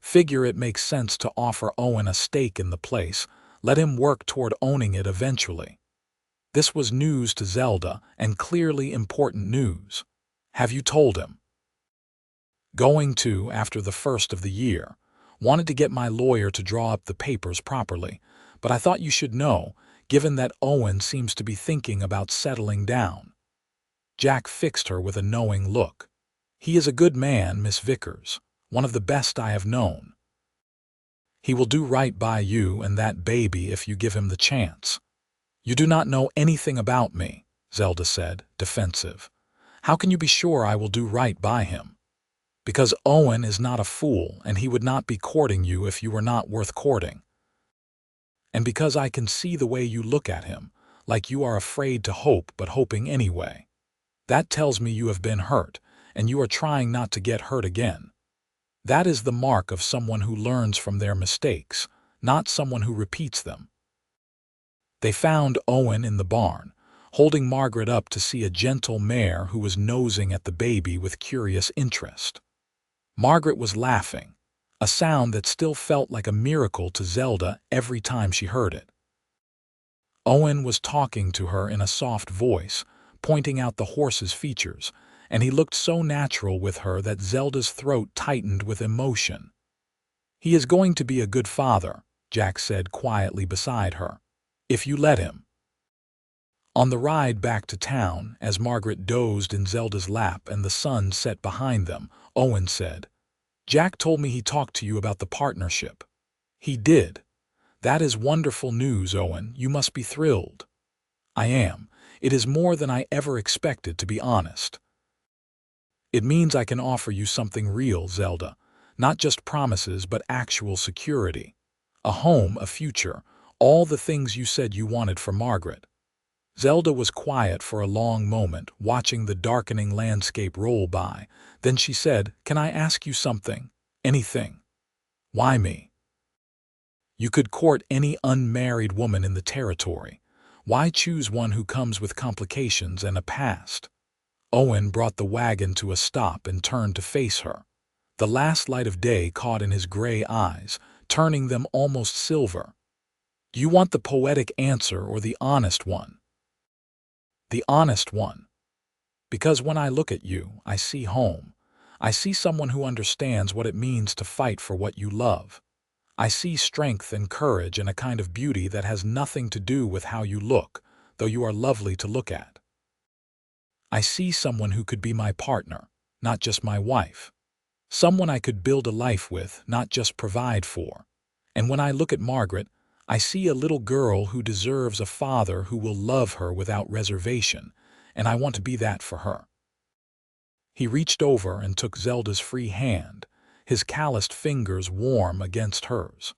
Figure it makes sense to offer Owen a stake in the place, let him work toward owning it eventually." This was news to Zelda, and clearly important news. "Have you told him?" "Going to after the first of the year. Wanted to get my lawyer to draw up the papers properly, but I thought you should know, given that Owen seems to be thinking about settling down." Jack fixed her with a knowing look. He is a good man, Miss Vickers, one of the best I have known. He will do right by you and that baby if you give him the chance. You do not know anything about me, Zelda said, defensive. How can you be sure I will do right by him? Because Owen is not a fool, and he would not be courting you if you were not worth courting. And because I can see the way you look at him, like you are afraid to hope but hoping anyway. That tells me you have been hurt, and you are trying not to get hurt again. That is the mark of someone who learns from their mistakes, not someone who repeats them. They found Owen in the barn, holding Margaret up to see a gentle mare who was nosing at the baby with curious interest. Margaret was laughing, a sound that still felt like a miracle to Zelda every time she heard it. Owen was talking to her in a soft voice, pointing out the horse's features, and he looked so natural with her that Zelda's throat tightened with emotion. "He is going to be a good father," Jack said quietly beside her, "if you let him." On the ride back to town, as Margaret dozed in Zelda's lap and the sun set behind them, Owen said, "Jack told me he talked to you about the partnership." "He did. That is wonderful news, Owen. You must be thrilled." "I am. It is more than I ever expected, to be honest." "It means I can offer you something real, Zelda. Not just promises, but actual security. A home, a future, all the things you said you wanted for Margaret." Zelda was quiet for a long moment, watching the darkening landscape roll by. Then she said, "Can I ask you something? Anything?" "Why me?" "You could court any unmarried woman in the territory. Why choose one who comes with complications and a past?" Owen brought the wagon to a stop and turned to face her. The last light of day caught in his gray eyes, turning them almost silver. "Do you want the poetic answer or the honest one?" "The honest one. Because when I look at you, I see home. I see someone who understands what it means to fight for what you love. I see strength and courage and a kind of beauty that has nothing to do with how you look, though you are lovely to look at. I see someone who could be my partner, not just my wife. Someone I could build a life with, not just provide for. And when I look at Margaret, I see a little girl who deserves a father who will love her without reservation, and I want to be that for her." He reached over and took Zelda's free hand, his calloused fingers warm against hers.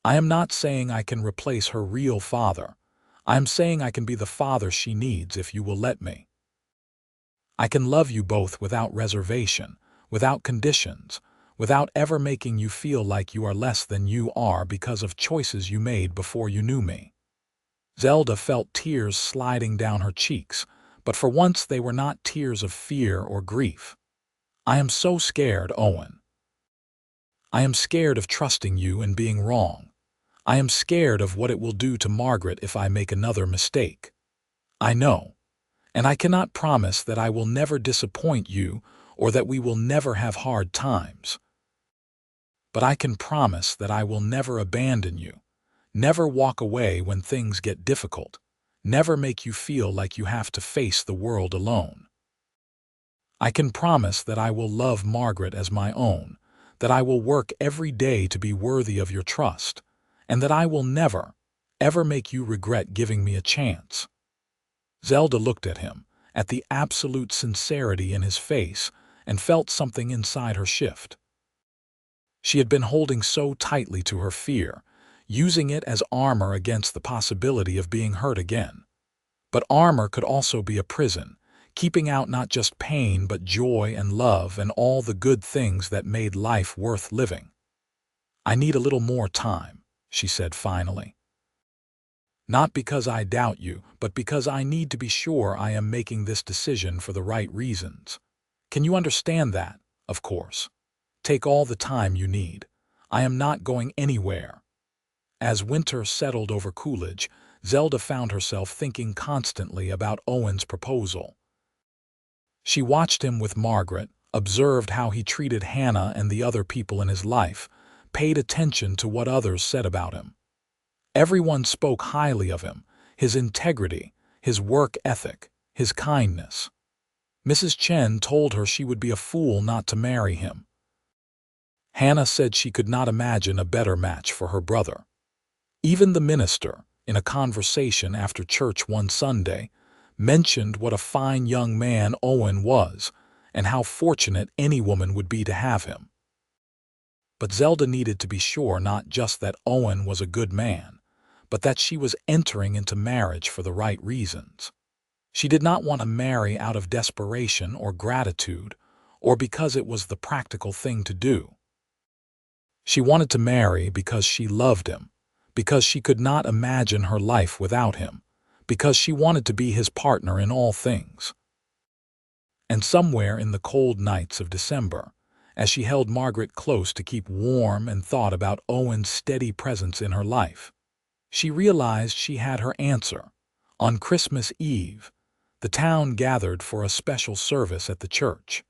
"I am not saying I can replace her real father. I am saying I can be the father she needs if you will let me. I can love you both without reservation, without conditions, without ever making you feel like you are less than you are because of choices you made before you knew me." Zelda felt tears sliding down her cheeks, but for once they were not tears of fear or grief. "I am so scared, Owen. I am scared of trusting you and being wrong. I am scared of what it will do to Margaret if I make another mistake. I know, and I cannot promise that I will never disappoint you or that we will never have hard times. But I can promise that I will never abandon you, never walk away when things get difficult, never make you feel like you have to face the world alone. I can promise that I will love Margaret as my own, that I will work every day to be worthy of your trust, and that I will never, ever make you regret giving me a chance." Zelda looked at him, at the absolute sincerity in his face, and felt something inside her shift. She had been holding so tightly to her fear, using it as armor against the possibility of being hurt again. But armor could also be a prison, keeping out not just pain but joy and love and all the good things that made life worth living. "I need a little more time," she said finally. "Not because I doubt you, but because I need to be sure I am making this decision for the right reasons. Can you understand that? Of course. Take all the time you need. I am not going anywhere." As winter settled over Coolidge, Zelda found herself thinking constantly about Owen's proposal. She watched him with Margaret, observed how he treated Hannah and the other people in his life, paid attention to what others said about him. Everyone spoke highly of him, his integrity, his work ethic, his kindness. Mrs. Chen told her she would be a fool not to marry him. Hannah said she could not imagine a better match for her brother. Even the minister, in a conversation after church one Sunday, mentioned what a fine young man Owen was and how fortunate any woman would be to have him. But Zelda needed to be sure not just that Owen was a good man, but that she was entering into marriage for the right reasons. She did not want to marry out of desperation or gratitude, or because it was the practical thing to do. She wanted to marry because she loved him, because she could not imagine her life without him, because she wanted to be his partner in all things. And somewhere in the cold nights of December, as she held Margaret close to keep warm and thought about Owen's steady presence in her life, she realized she had her answer. On Christmas Eve, the town gathered for a special service at the church.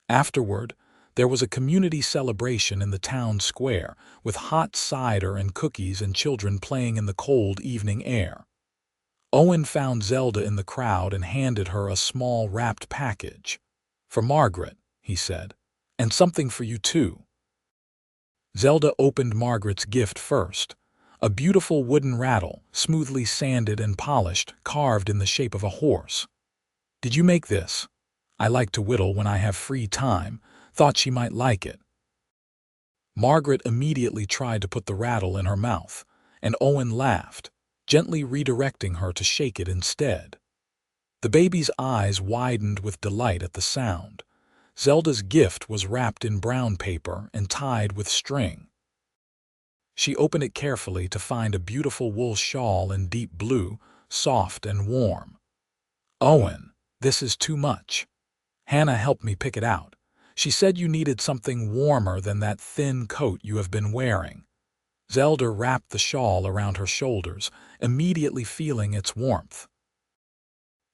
Afterward, there was a community celebration in the town square, with hot cider and cookies and children playing in the cold evening air. Owen found Zelda in the crowd and handed her a small wrapped package. "For Margaret," he said, "and something for you too." Zelda opened Margaret's gift first, a beautiful wooden rattle, smoothly sanded and polished, carved in the shape of a horse. "Did you make this? I like to whittle when I have free time. Thought she might like it." Margaret immediately tried to put the rattle in her mouth, and Owen laughed, gently redirecting her to shake it instead. The baby's eyes widened with delight at the sound. Zelda's gift was wrapped in brown paper and tied with string. She opened it carefully to find a beautiful wool shawl in deep blue, soft and warm. "Owen, this is too much. Hannah helped me pick it out. She said you needed something warmer than that thin coat you have been wearing." Zelda wrapped the shawl around her shoulders, immediately feeling its warmth.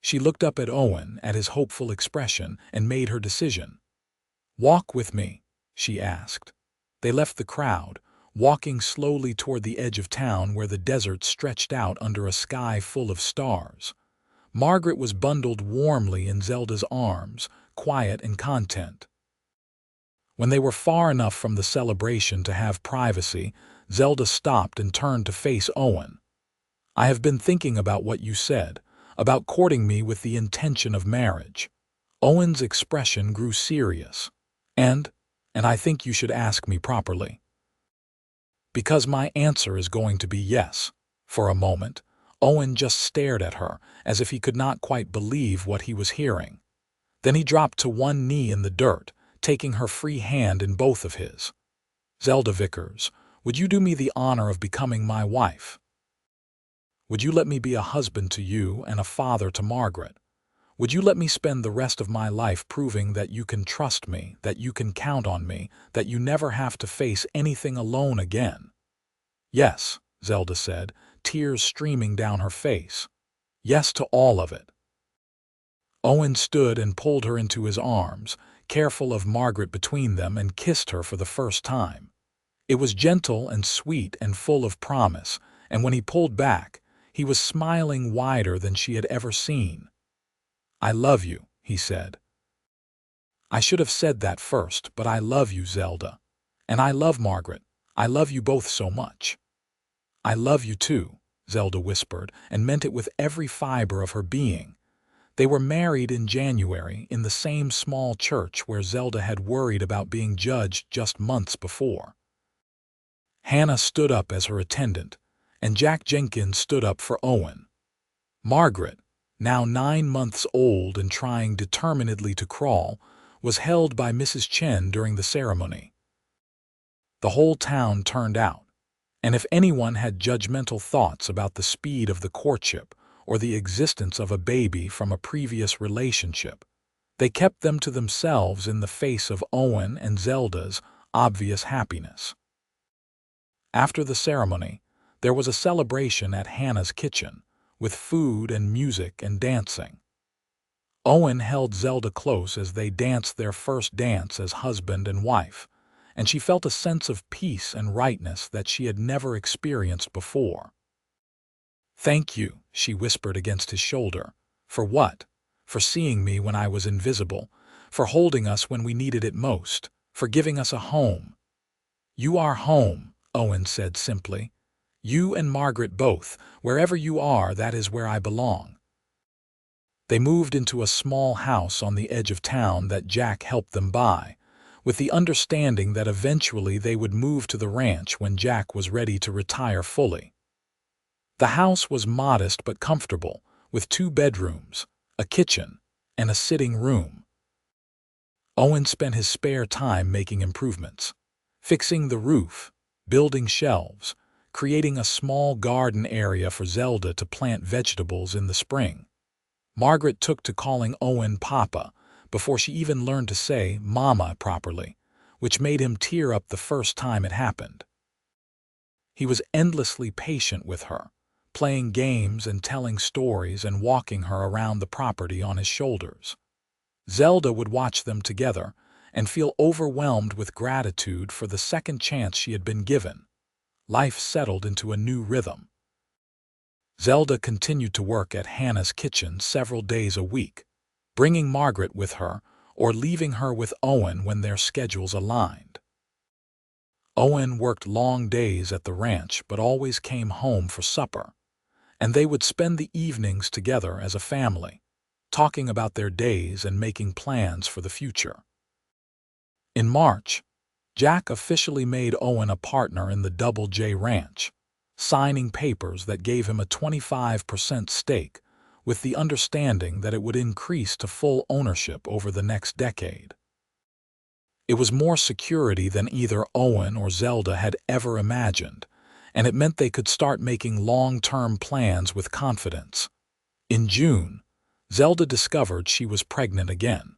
She looked up at Owen, at his hopeful expression, and made her decision. "Walk with me," she asked. They left the crowd, walking slowly toward the edge of town where the desert stretched out under a sky full of stars. Margaret was bundled warmly in Zelda's arms, quiet and content. When they were far enough from the celebration to have privacy, Zelda stopped and turned to face Owen. "I have been thinking about what you said, about courting me with the intention of marriage." Owen's expression grew serious. And I think you should ask me properly." "Because my answer is going to be yes." For a moment, Owen just stared at her, as if he could not quite believe what he was hearing. Then he dropped to one knee in the dirt, taking her free hand in both of his. "Zelda Vickers, would you do me the honor of becoming my wife? Would you let me be a husband to you and a father to Margaret? Would you let me spend the rest of my life proving that you can trust me, that you can count on me, that you never have to face anything alone again?" "Yes," Zelda said, tears streaming down her face. "Yes to all of it." Owen stood and pulled her into his arms, careful of Margaret between them, and kissed her for the first time. It was gentle and sweet and full of promise, and when he pulled back, he was smiling wider than she had ever seen. "I love you," he said. "I should have said that first, but I love you, Zelda. And I love Margaret. I love you both so much." "I love you too," Zelda whispered, and meant it with every fiber of her being. They were married in January in the same small church where Zelda had worried about being judged just months before. Hannah stood up as her attendant, and Jack Jenkins stood up for Owen. Margaret, now 9 months old and trying determinedly to crawl, was held by Mrs. Chen during the ceremony. The whole town turned out, and if anyone had judgmental thoughts about the speed of the courtship or the existence of a baby from a previous relationship, they kept them to themselves in the face of Owen and Zelda's obvious happiness. After the ceremony, there was a celebration at Hannah's kitchen, with food and music and dancing. Owen held Zelda close as they danced their first dance as husband and wife, and she felt a sense of peace and rightness that she had never experienced before. "Thank you," she whispered against his shoulder. "For what?" for seeing me when I was invisible, for holding us when we needed it most, for giving us a home." "You are home," Owen said simply. "You and Margaret both. Wherever you are, that is where I belong." They moved into a small house on the edge of town that Jack helped them buy, with the understanding that eventually they would move to the ranch when Jack was ready to retire fully. The house was modest but comfortable, with 2 bedrooms, a kitchen, and a sitting room. Owen spent his spare time making improvements, fixing the roof, building shelves, creating a small garden area for Zelda to plant vegetables in the spring. Margaret took to calling Owen Papa before she even learned to say Mama properly, which made him tear up the first time it happened. He was endlessly patient with her, playing games and telling stories and walking her around the property on his shoulders. Zelda would watch them together and feel overwhelmed with gratitude for the second chance she had been given. Life settled into a new rhythm. Zelda continued to work at Hannah's kitchen several days a week, bringing Margaret with her or leaving her with Owen when their schedules aligned. Owen worked long days at the ranch but always came home for supper, and they would spend the evenings together as a family, talking about their days and making plans for the future. In March, Jack officially made Owen a partner in the Double J Ranch, signing papers that gave him a 25% stake, with the understanding that it would increase to full ownership over the next decade. It was more security than either Owen or Zelda had ever imagined, and it meant they could start making long-term plans with confidence. In June, Zelda discovered she was pregnant again.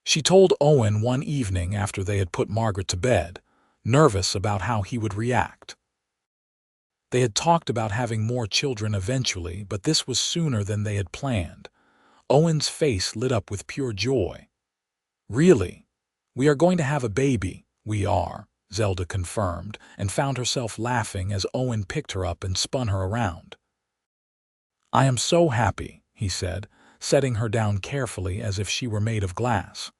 She told Owen one evening after they had put Margaret to bed, nervous about how he would react. They had talked about having more children eventually, but this was sooner than they had planned. Owen's face lit up with pure joy. "Really? We are going to have a baby." "We are," Zelda confirmed, and found herself laughing as Owen picked her up and spun her around. "I am so happy," he said, setting her down carefully as if she were made of glass.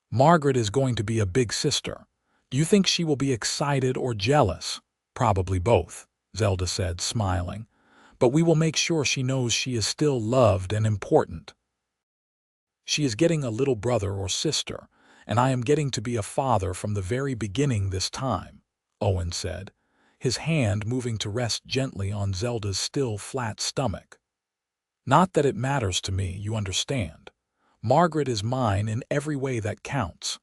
"Margaret is going to be a big sister. Do you think she will be excited or jealous?" "Probably both," Zelda said, smiling. "But we will make sure she knows she is still loved and important. She is getting a little brother or sister, and I am getting to be a father from the very beginning this time," Owen said, his hand moving to rest gently on Zelda's still flat stomach. "Not that it matters to me, you understand. Margaret is mine in every way that counts.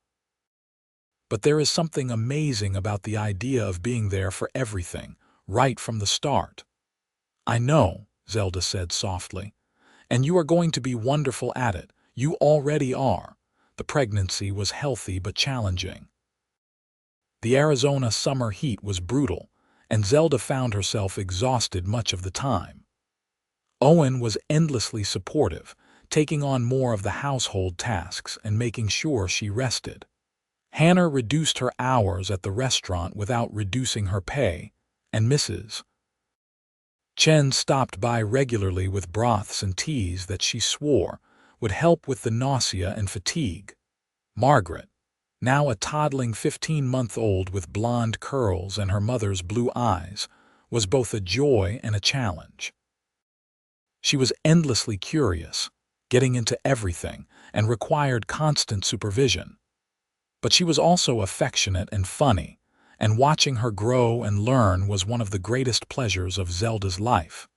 But there is something amazing about the idea of being there for everything, right from the start." "I know," Zelda said softly, "and you are going to be wonderful at it. You already are." The pregnancy was healthy but challenging. The Arizona summer heat was brutal, and Zelda found herself exhausted much of the time. Owen was endlessly supportive, taking on more of the household tasks and making sure she rested. Hannah reduced her hours at the restaurant without reducing her pay, and Mrs. Chen stopped by regularly with broths and teas that she swore would help with the nausea and fatigue. Margaret, now a toddling 15-month-old with blonde curls and her mother's blue eyes, was both a joy and a challenge. She was endlessly curious, getting into everything, and required constant supervision. But she was also affectionate and funny, and watching her grow and learn was one of the greatest pleasures of Zelda's life.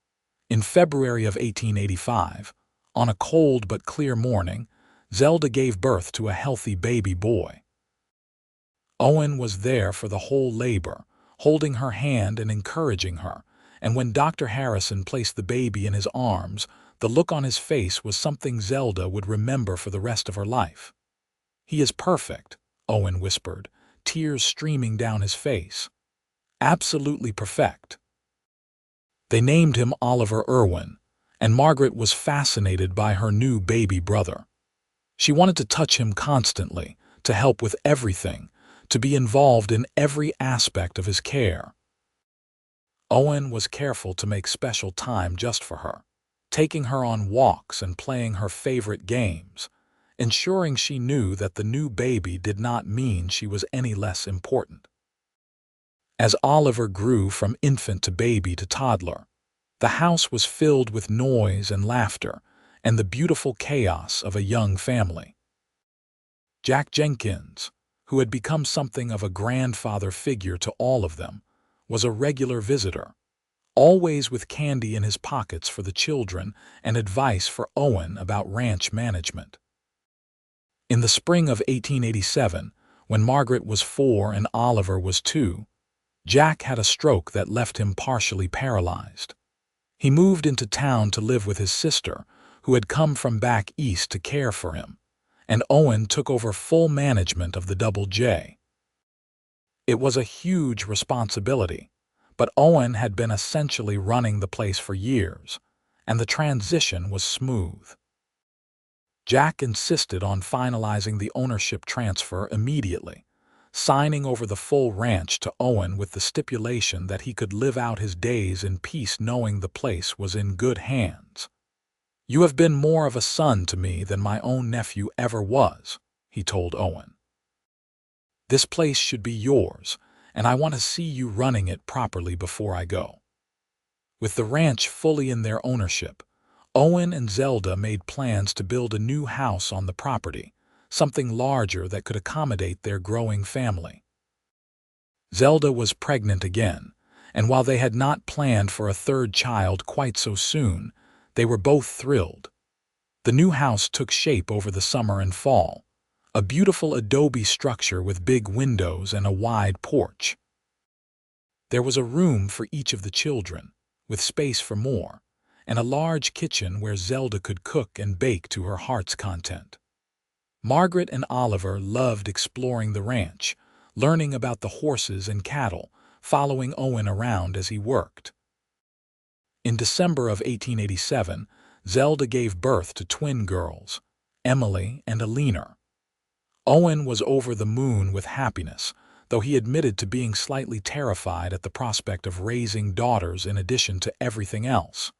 In February of 1885, on a cold but clear morning, Zelda gave birth to a healthy baby boy. Owen was there for the whole labor, holding her hand and encouraging her, and when Dr. Harrison placed the baby in his arms, the look on his face was something Zelda would remember for the rest of her life. "He is perfect," Owen whispered, tears streaming down his face. "Absolutely perfect." They named him Oliver Irwin, and Margaret was fascinated by her new baby brother. She wanted to touch him constantly, to help with everything, to be involved in every aspect of his care. Owen was careful to make special time just for her, taking her on walks and playing her favorite games, ensuring she knew that the new baby did not mean she was any less important. As Oliver grew from infant to baby to toddler, the house was filled with noise and laughter and the beautiful chaos of a young family. Jack Jenkins, who had become something of a grandfather figure to all of them, was a regular visitor, always with candy in his pockets for the children and advice for Owen about ranch management. In the spring of 1887, when Margaret was 4 and Oliver was 2, Jack had a stroke that left him partially paralyzed. He moved into town to live with his sister, who had come from back east to care for him, and Owen took over full management of the Double J. It was a huge responsibility, but Owen had been essentially running the place for years, and the transition was smooth. Jack insisted on finalizing the ownership transfer immediately, signing over the full ranch to Owen with the stipulation that he could live out his days in peace knowing the place was in good hands. "You have been more of a son to me than my own nephew ever was," he told Owen. "This place should be yours, and I want to see you running it properly before I go." With the ranch fully in their ownership, Owen and Zelda made plans to build a new house on the property, something larger that could accommodate their growing family. Zelda was pregnant again, and while they had not planned for a third child quite so soon, they were both thrilled. The new house took shape over the summer and fall, a beautiful adobe structure with big windows and a wide porch. There was a room for each of the children, with space for more, and a large kitchen where Zelda could cook and bake to her heart's content. Margaret and Oliver loved exploring the ranch, learning about the horses and cattle, following Owen around as he worked. In December of 1887, Zelda gave birth to twin girls, Emily and Alina. Owen was over the moon with happiness, though he admitted to being slightly terrified at the prospect of raising daughters in addition to everything else.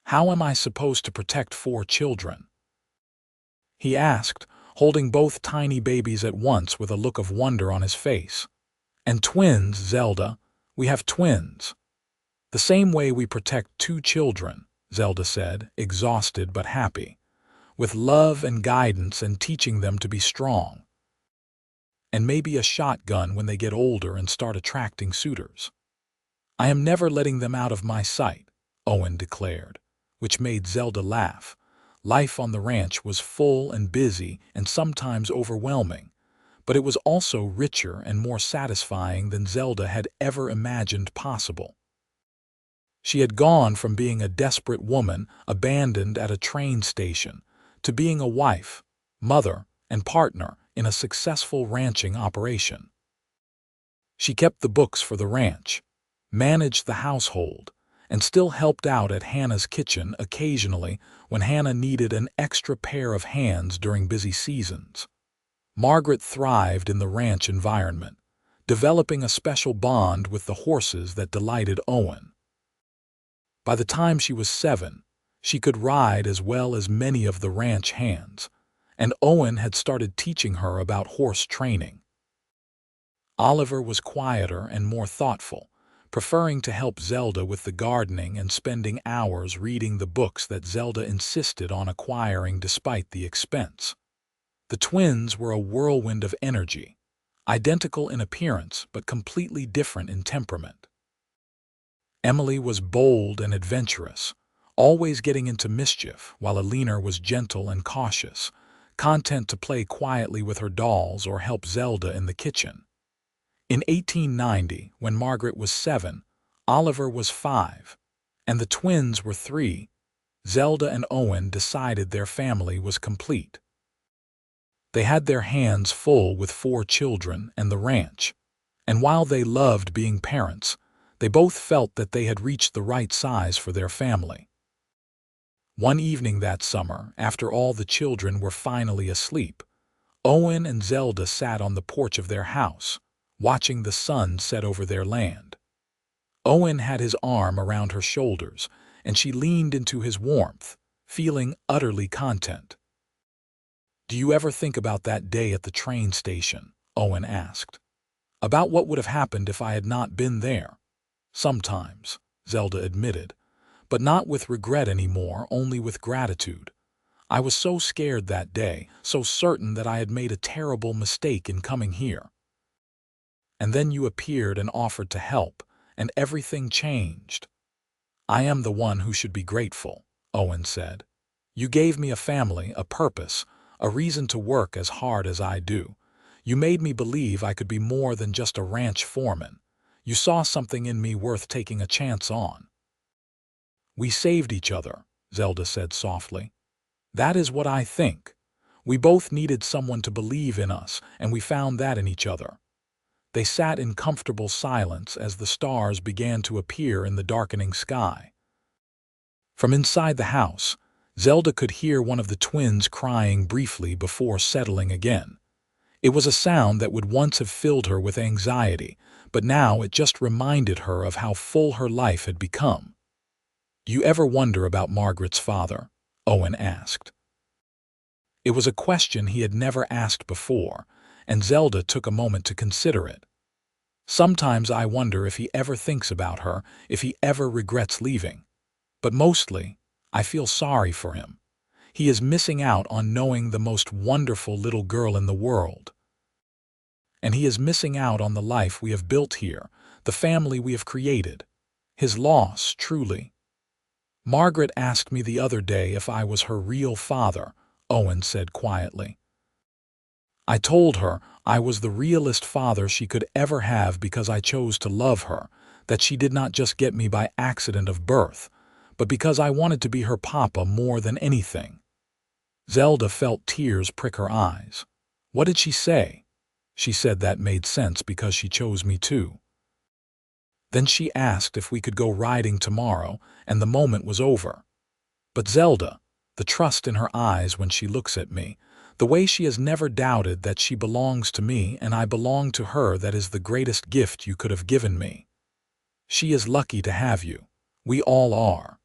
"How am I supposed to protect 4 children?" he asked, holding both tiny babies at once with a look of wonder on his face. "And twins, Zelda. We have twins." "The same way we protect 2 children," Zelda said, exhausted but happy, "with love and guidance and teaching them to be strong. And maybe a shotgun when they get older and start attracting suitors." "I am never letting them out of my sight," Owen declared, which made Zelda laugh. Life on the ranch was full and busy and sometimes overwhelming, but it was also richer and more satisfying than Zelda had ever imagined possible. She had gone from being a desperate woman abandoned at a train station to being a wife, mother, and partner in a successful ranching operation. She kept the books for the ranch, managed the household, and still helped out at Hannah's kitchen occasionally when Hannah needed an extra pair of hands during busy seasons. Margaret thrived in the ranch environment, developing a special bond with the horses that delighted Owen. By the time she was 7, she could ride as well as many of the ranch hands, and Owen had started teaching her about horse training. Oliver was quieter and more thoughtful, preferring to help Zelda with the gardening and spending hours reading the books that Zelda insisted on acquiring despite the expense. The twins were a whirlwind of energy, identical in appearance but completely different in temperament. Emily was bold and adventurous, always getting into mischief, while Alina was gentle and cautious, content to play quietly with her dolls or help Zelda in the kitchen. In 1890, when Margaret was 7, Oliver was 5, and the twins were 3, Zelda and Owen decided their family was complete. They had their hands full with 4 children and the ranch, and while they loved being parents, they both felt that they had reached the right size for their family. One evening that summer, after all the children were finally asleep, Owen and Zelda sat on the porch of their house, watching the sun set over their land. Owen had his arm around her shoulders, and she leaned into his warmth, feeling utterly content. "Do you ever think about that day at the train station?" Owen asked. "About what would have happened if I had not been there?" "Sometimes," Zelda admitted, "but not with regret anymore, only with gratitude. I was so scared that day, so certain that I had made a terrible mistake in coming here. And then you appeared and offered to help, and everything changed." "I am the one who should be grateful," Owen said. "You gave me a family, a purpose, a reason to work as hard as I do. You made me believe I could be more than just a ranch foreman. You saw something in me worth taking a chance on." "We saved each other," Zelda said softly. "That is what I think. We both needed someone to believe in us, and we found that in each other." They sat in comfortable silence as the stars began to appear in the darkening sky. From inside the house, Zelda could hear one of the twins crying briefly before settling again. It was a sound that would once have filled her with anxiety, but now it just reminded her of how full her life had become. "Do you ever wonder about Margaret's father?" Owen asked. It was a question he had never asked before, and Zelda took a moment to consider it. "Sometimes I wonder if he ever thinks about her, if he ever regrets leaving. But mostly, I feel sorry for him. He is missing out on knowing the most wonderful little girl in the world. And he is missing out on the life we have built here, the family we have created. His loss, truly." "Margaret asked me the other day if I was her real father," Owen said quietly. "I told her I was the realest father she could ever have because I chose to love her, that she did not just get me by accident of birth, but because I wanted to be her papa more than anything." Zelda felt tears prick her eyes. "What did she say?" "She said that made sense because she chose me too. Then she asked if we could go riding tomorrow, and the moment was over. But Zelda, the trust in her eyes when she looks at me, the way she has never doubted that she belongs to me and I belong to her, that is the greatest gift you could have given me. She is lucky to have you. We all are."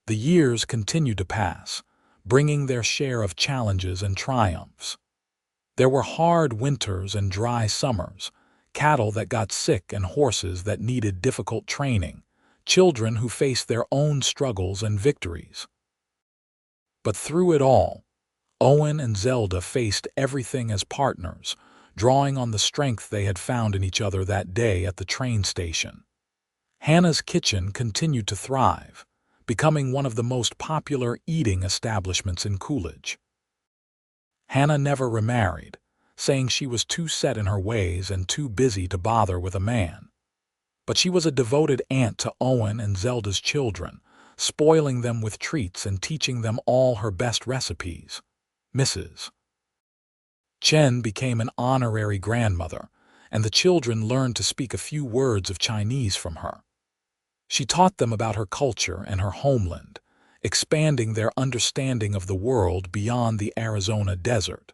The years continued to pass, bringing their share of challenges and triumphs. There were hard winters and dry summers, cattle that got sick and horses that needed difficult training, children who faced their own struggles and victories. But through it all, Owen and Zelda faced everything as partners, drawing on the strength they had found in each other that day at the train station. Hannah's Kitchen continued to thrive, becoming one of the most popular eating establishments in Coolidge. Hannah never remarried, saying she was too set in her ways and too busy to bother with a man. But she was a devoted aunt to Owen and Zelda's children, spoiling them with treats and teaching them all her best recipes. Mrs. Chen became an honorary grandmother, and the children learned to speak a few words of Chinese from her. She taught them about her culture and her homeland, expanding their understanding of the world beyond the Arizona desert.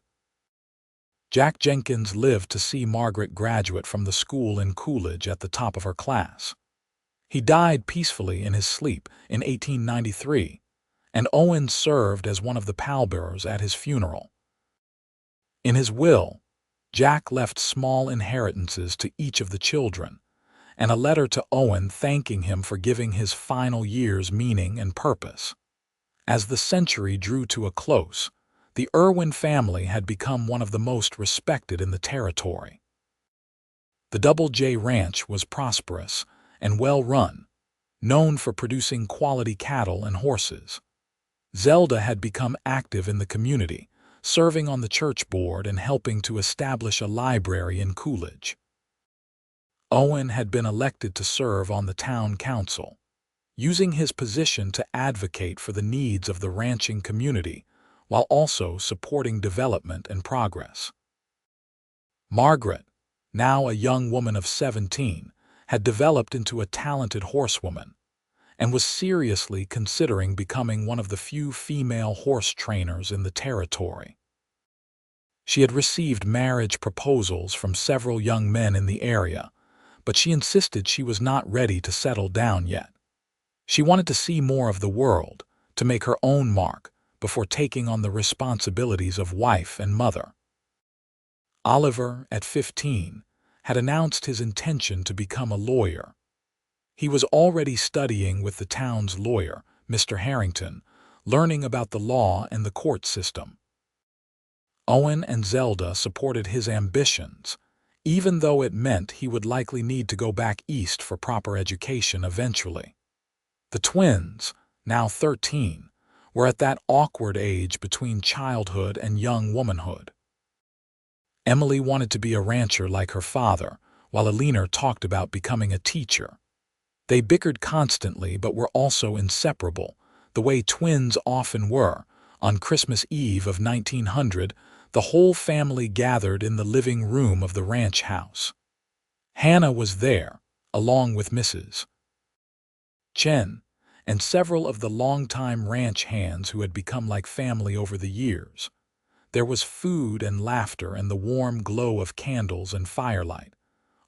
Jack Jenkins lived to see Margaret graduate from the school in Coolidge at the top of her class. He died peacefully in his sleep in 1893, and Owen served as one of the pallbearers at his funeral. In his will, Jack left small inheritances to each of the children, and a letter to Owen thanking him for giving his final years meaning and purpose. As the century drew to a close, the Irwin family had become one of the most respected in the territory. The Double J Ranch was prosperous and well-run, known for producing quality cattle and horses. Zelda had become active in the community, serving on the church board and helping to establish a library in Coolidge. Owen had been elected to serve on the town council, using his position to advocate for the needs of the ranching community while also supporting development and progress. Margaret, now a young woman of 17, had developed into a talented horsewoman and was seriously considering becoming one of the few female horse trainers in the territory. She had received marriage proposals from several young men in the area, but she insisted she was not ready to settle down yet. She wanted to see more of the world, to make her own mark, before taking on the responsibilities of wife and mother. Oliver, at 15, had announced his intention to become a lawyer. He was already studying with the town's lawyer, Mr. Harrington, learning about the law and the court system. Owen and Zelda supported his ambitions, even though it meant he would likely need to go back east for proper education eventually. The twins, now 13, were at that awkward age between childhood and young womanhood. Emily wanted to be a rancher like her father, while Alina talked about becoming a teacher. They bickered constantly but were also inseparable, the way twins often were. On Christmas Eve of 1900, the whole family gathered in the living room of the ranch house. Hannah was there, along with Mrs. Chen, and several of the longtime ranch hands who had become like family over the years. There was food and laughter and the warm glow of candles and firelight.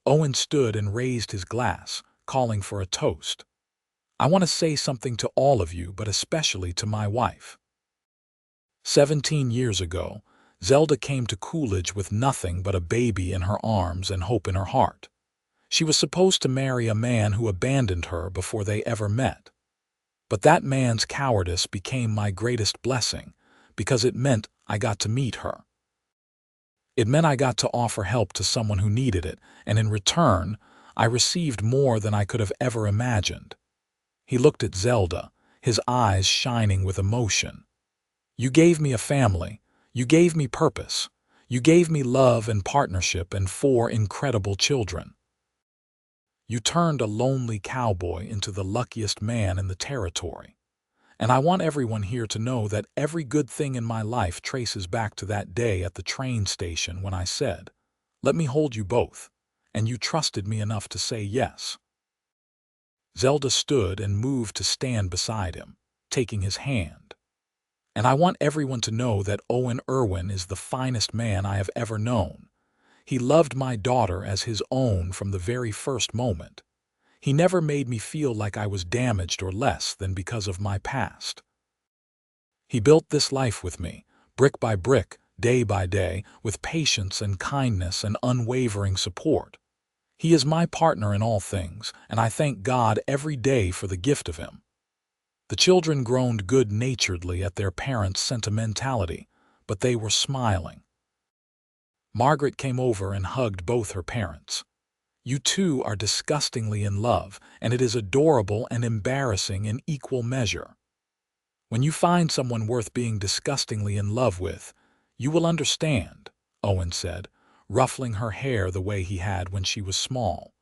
Owen stood and raised his glass, calling for a toast. "I want to say something to all of you, but especially to my wife." 17 years ago, Zelda came to Coolidge with nothing but a baby in her arms and hope in her heart. She was supposed to marry a man who abandoned her before they ever met. But that man's cowardice became my greatest blessing, because it meant I got to meet her. It meant I got to offer help to someone who needed it, and in return, I received more than I could have ever imagined. He looked at Zelda, his eyes shining with emotion. "You gave me a family. You gave me purpose. You gave me love and partnership and 4 incredible children. You turned a lonely cowboy into the luckiest man in the territory. And I want everyone here to know that every good thing in my life traces back to that day at the train station when I said, 'Let me hold you both,' and you trusted me enough to say yes." Zelda stood and moved to stand beside him, taking his hand. "And I want everyone to know that Owen Irwin is the finest man I have ever known. He loved my daughter as his own from the very first moment. He never made me feel like I was damaged or less than because of my past. He built this life with me, brick by brick, day by day, with patience and kindness and unwavering support. He is my partner in all things, and I thank God every day for the gift of him." The children groaned good-naturedly at their parents' sentimentality, but they were smiling. Margaret came over and hugged both her parents. "You two are disgustingly in love, and it is adorable and embarrassing in equal measure. When you find someone worth being disgustingly in love with, you will understand," Owen said, ruffling her hair the way he had when she was small.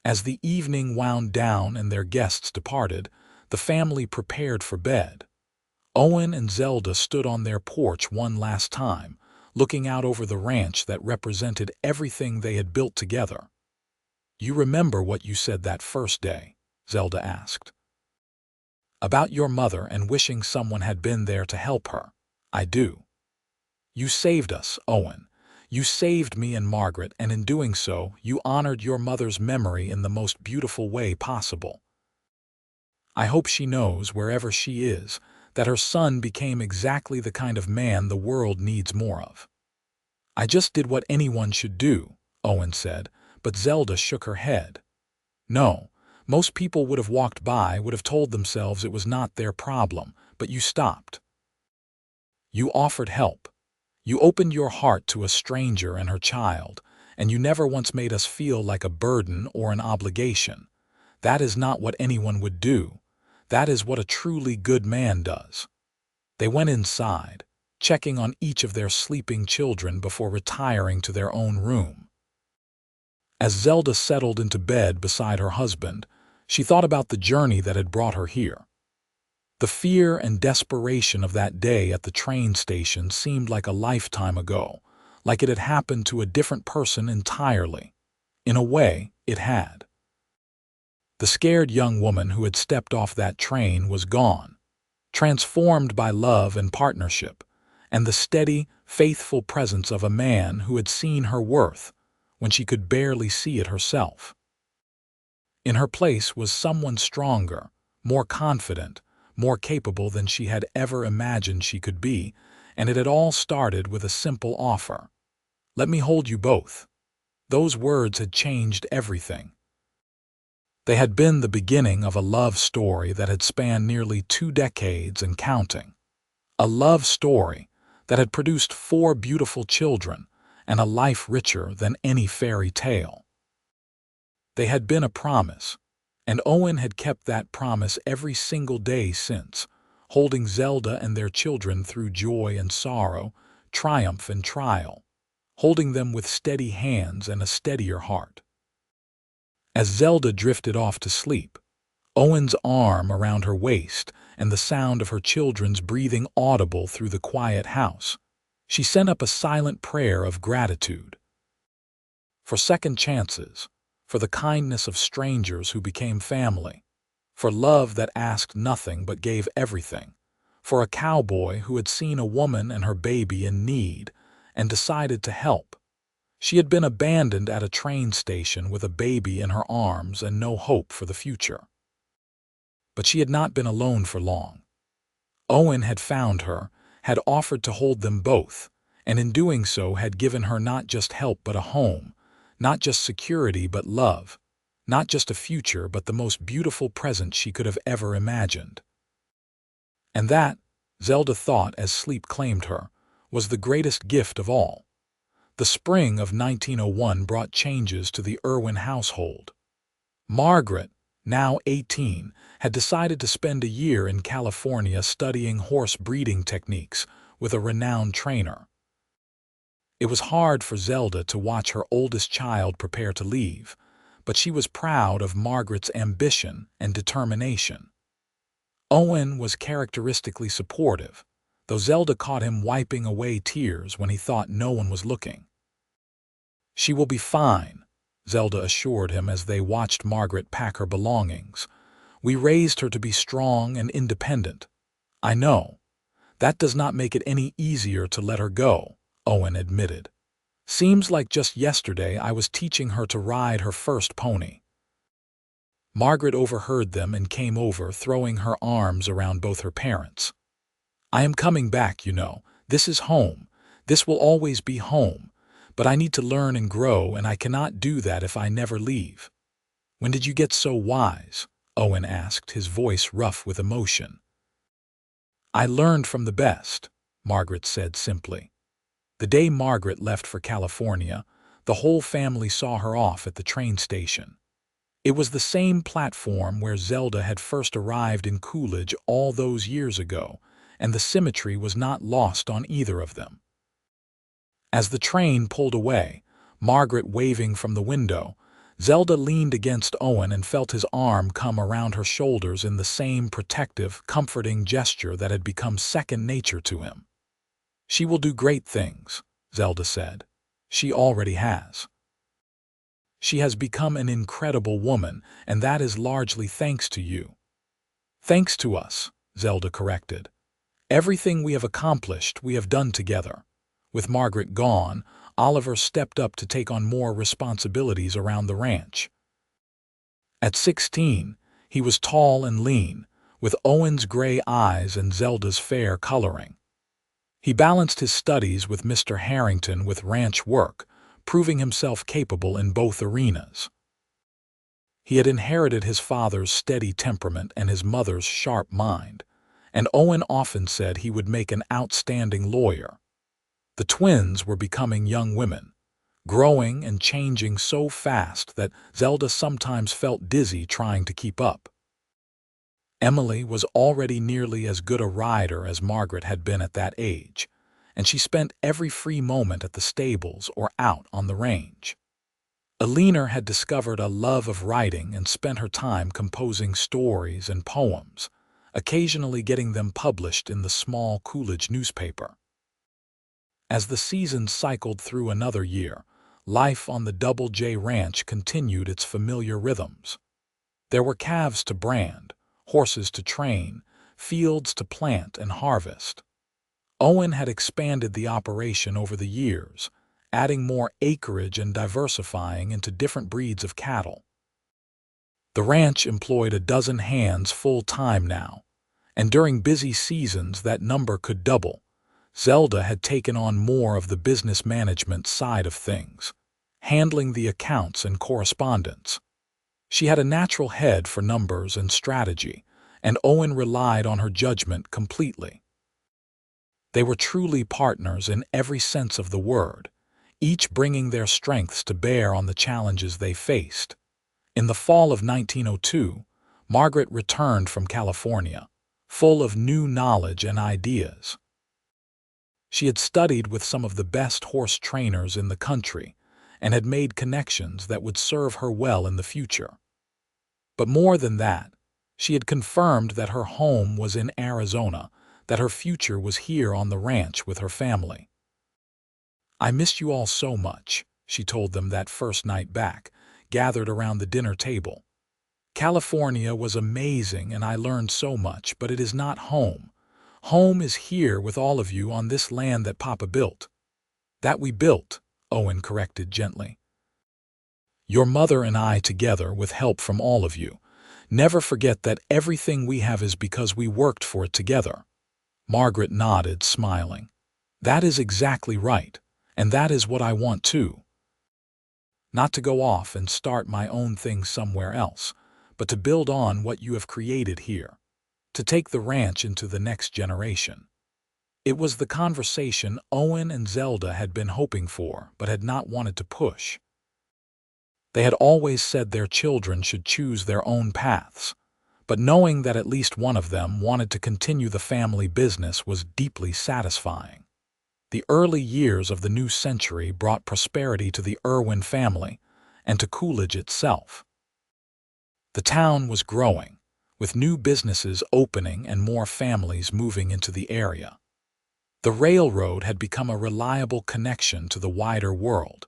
As the evening wound down and their guests departed, the family prepared for bed. Owen and Zelda stood on their porch one last time, looking out over the ranch that represented everything they had built together. "You remember what you said that first day?" Zelda asked. "About your mother and wishing someone had been there to help her." "I do." "You saved us, Owen. You saved me and Margaret, and in doing so, you honored your mother's memory in the most beautiful way possible. I hope she knows, wherever she is, that her son became exactly the kind of man the world needs more of." "I just did what anyone should do," Owen said, but Zelda shook her head. "No, most people would have walked by, would have told themselves it was not their problem, but you stopped. You offered help. You opened your heart to a stranger and her child, and you never once made us feel like a burden or an obligation. That is not what anyone would do. That is what a truly good man does." They went inside, checking on each of their sleeping children before retiring to their own room. As Zelda settled into bed beside her husband, she thought about the journey that had brought her here. The fear and desperation of that day at the train station seemed like a lifetime ago, like it had happened to a different person entirely. In a way, it had. The scared young woman who had stepped off that train was gone, transformed by love and partnership, and the steady, faithful presence of a man who had seen her worth when she could barely see it herself. In her place was someone stronger, more confident, more capable than she had ever imagined she could be, and it had all started with a simple offer. "Let me hold you both." Those words had changed everything. They had been the beginning of a love story that had spanned nearly 2 decades and counting. A love story that had produced 4 beautiful children and a life richer than any fairy tale. They had been a promise, and Owen had kept that promise every single day since, holding Zelda and their children through joy and sorrow, triumph and trial, holding them with steady hands and a steadier heart. As Zelda drifted off to sleep, Owen's arm around her waist and the sound of her children's breathing audible through the quiet house, she sent up a silent prayer of gratitude. For second chances, for the kindness of strangers who became family, for love that asked nothing but gave everything, for a cowboy who had seen a woman and her baby in need and decided to help. She had been abandoned at a train station with a baby in her arms and no hope for the future. But she had not been alone for long. Owen had found her, had offered to hold them both, and in doing so had given her not just help but a home, not just security but love, not just a future but the most beautiful present she could have ever imagined. And that, Zelda thought as sleep claimed her, was the greatest gift of all. The spring of 1901 brought changes to the Irwin household. Margaret, now 18, had decided to spend a year in California studying horse breeding techniques with a renowned trainer. It was hard for Zelda to watch her oldest child prepare to leave, but she was proud of Margaret's ambition and determination. Owen was characteristically supportive, though Zelda caught him wiping away tears when he thought no one was looking. "She will be fine," Zelda assured him as they watched Margaret pack her belongings. "We raised her to be strong and independent." "I know. That does not make it any easier to let her go," Owen admitted. "Seems like just yesterday I was teaching her to ride her first pony." Margaret overheard them and came over, throwing her arms around both her parents. "I am coming back, you know. This is home. This will always be home. But I need to learn and grow, and I cannot do that if I never leave." "When did you get so wise?" Owen asked, his voice rough with emotion. "I learned from the best," Margaret said simply. The day Margaret left for California, the whole family saw her off at the train station. It was the same platform where Zelda had first arrived in Coolidge all those years ago, and the symmetry was not lost on either of them. As the train pulled away, Margaret waving from the window, Zelda leaned against Owen and felt his arm come around her shoulders in the same protective, comforting gesture that had become second nature to him. "She will do great things," Zelda said. "She already has. She has become an incredible woman, and that is largely thanks to you." "Thanks to us," Zelda corrected. "Everything we have accomplished, we have done together." With Margaret gone, Oliver stepped up to take on more responsibilities around the ranch. At 16, he was tall and lean, with Owen's gray eyes and Zelda's fair coloring. He balanced his studies with Mr. Harrington with ranch work, proving himself capable in both arenas. He had inherited his father's steady temperament and his mother's sharp mind, and Owen often said he would make an outstanding lawyer. The twins were becoming young women, growing and changing so fast that Zelda sometimes felt dizzy trying to keep up. Emily was already nearly as good a rider as Margaret had been at that age, and she spent every free moment at the stables or out on the range. Eleanor had discovered a love of writing and spent her time composing stories and poems, occasionally getting them published in the small Coolidge newspaper. As the seasons cycled through another year, life on the Double J Ranch continued its familiar rhythms. There were calves to brand, horses to train, fields to plant and harvest. Owen had expanded the operation over the years, adding more acreage and diversifying into different breeds of cattle. The ranch employed a dozen hands full-time now, and during busy seasons that number could double. Zelda had taken on more of the business management side of things, handling the accounts and correspondence. She had a natural head for numbers and strategy, and Owen relied on her judgment completely. They were truly partners in every sense of the word, each bringing their strengths to bear on the challenges they faced. In the fall of 1902, Margaret returned from California, full of new knowledge and ideas. She had studied with some of the best horse trainers in the country and had made connections that would serve her well in the future. But more than that, she had confirmed that her home was in Arizona, that her future was here on the ranch with her family. "I missed you all so much," she told them that first night back, gathered around the dinner table. "California was amazing and I learned so much, but it is not home. Home is here with all of you on this land that Papa built." "That we built," Owen corrected gently. "Your mother and I together with help from all of you. Never forget that everything we have is because we worked for it together." Margaret nodded, smiling. "That is exactly right, and that is what I want too. Not to go off and start my own thing somewhere else, but to build on what you have created here, to take the ranch into the next generation." It was the conversation Owen and Zelda had been hoping for but had not wanted to push. They had always said their children should choose their own paths, but knowing that at least one of them wanted to continue the family business was deeply satisfying. The early years of the new century brought prosperity to the Irwin family and to Coolidge itself. The town was growing, with new businesses opening and more families moving into the area. The railroad had become a reliable connection to the wider world,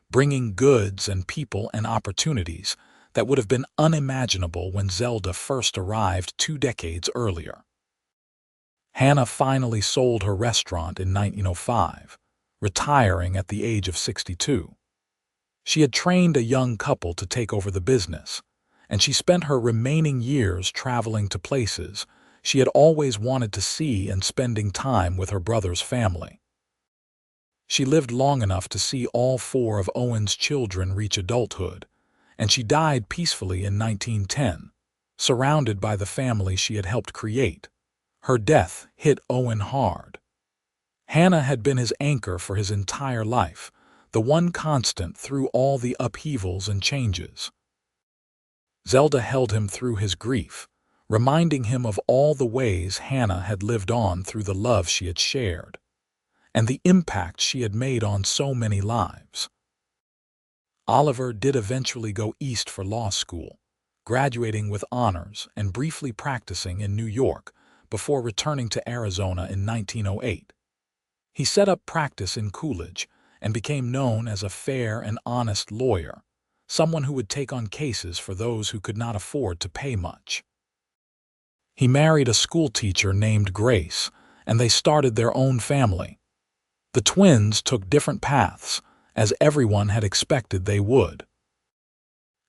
bringing goods and people and opportunities that would have been unimaginable when Zelda first arrived 2 decades earlier. Hannah finally sold her restaurant in 1905, retiring at the age of 62. She had trained a young couple to take over the business, and she spent her remaining years traveling to places she had always wanted to see and spending time with her brother's family. She lived long enough to see all 4 of Owen's children reach adulthood, and she died peacefully in 1910, surrounded by the family she had helped create. Her death hit Owen hard. Hannah had been his anchor for his entire life, the one constant through all the upheavals and changes. Zelda held him through his grief, reminding him of all the ways Hannah had lived on through the love she had shared, and the impact she had made on so many lives. Oliver did eventually go east for law school, graduating with honors and briefly practicing in New York before returning to Arizona in 1908. He set up practice in Coolidge and became known as a fair and honest lawyer, someone who would take on cases for those who could not afford to pay much. He married a schoolteacher named Grace, and they started their own family. The twins took different paths, as everyone had expected they would.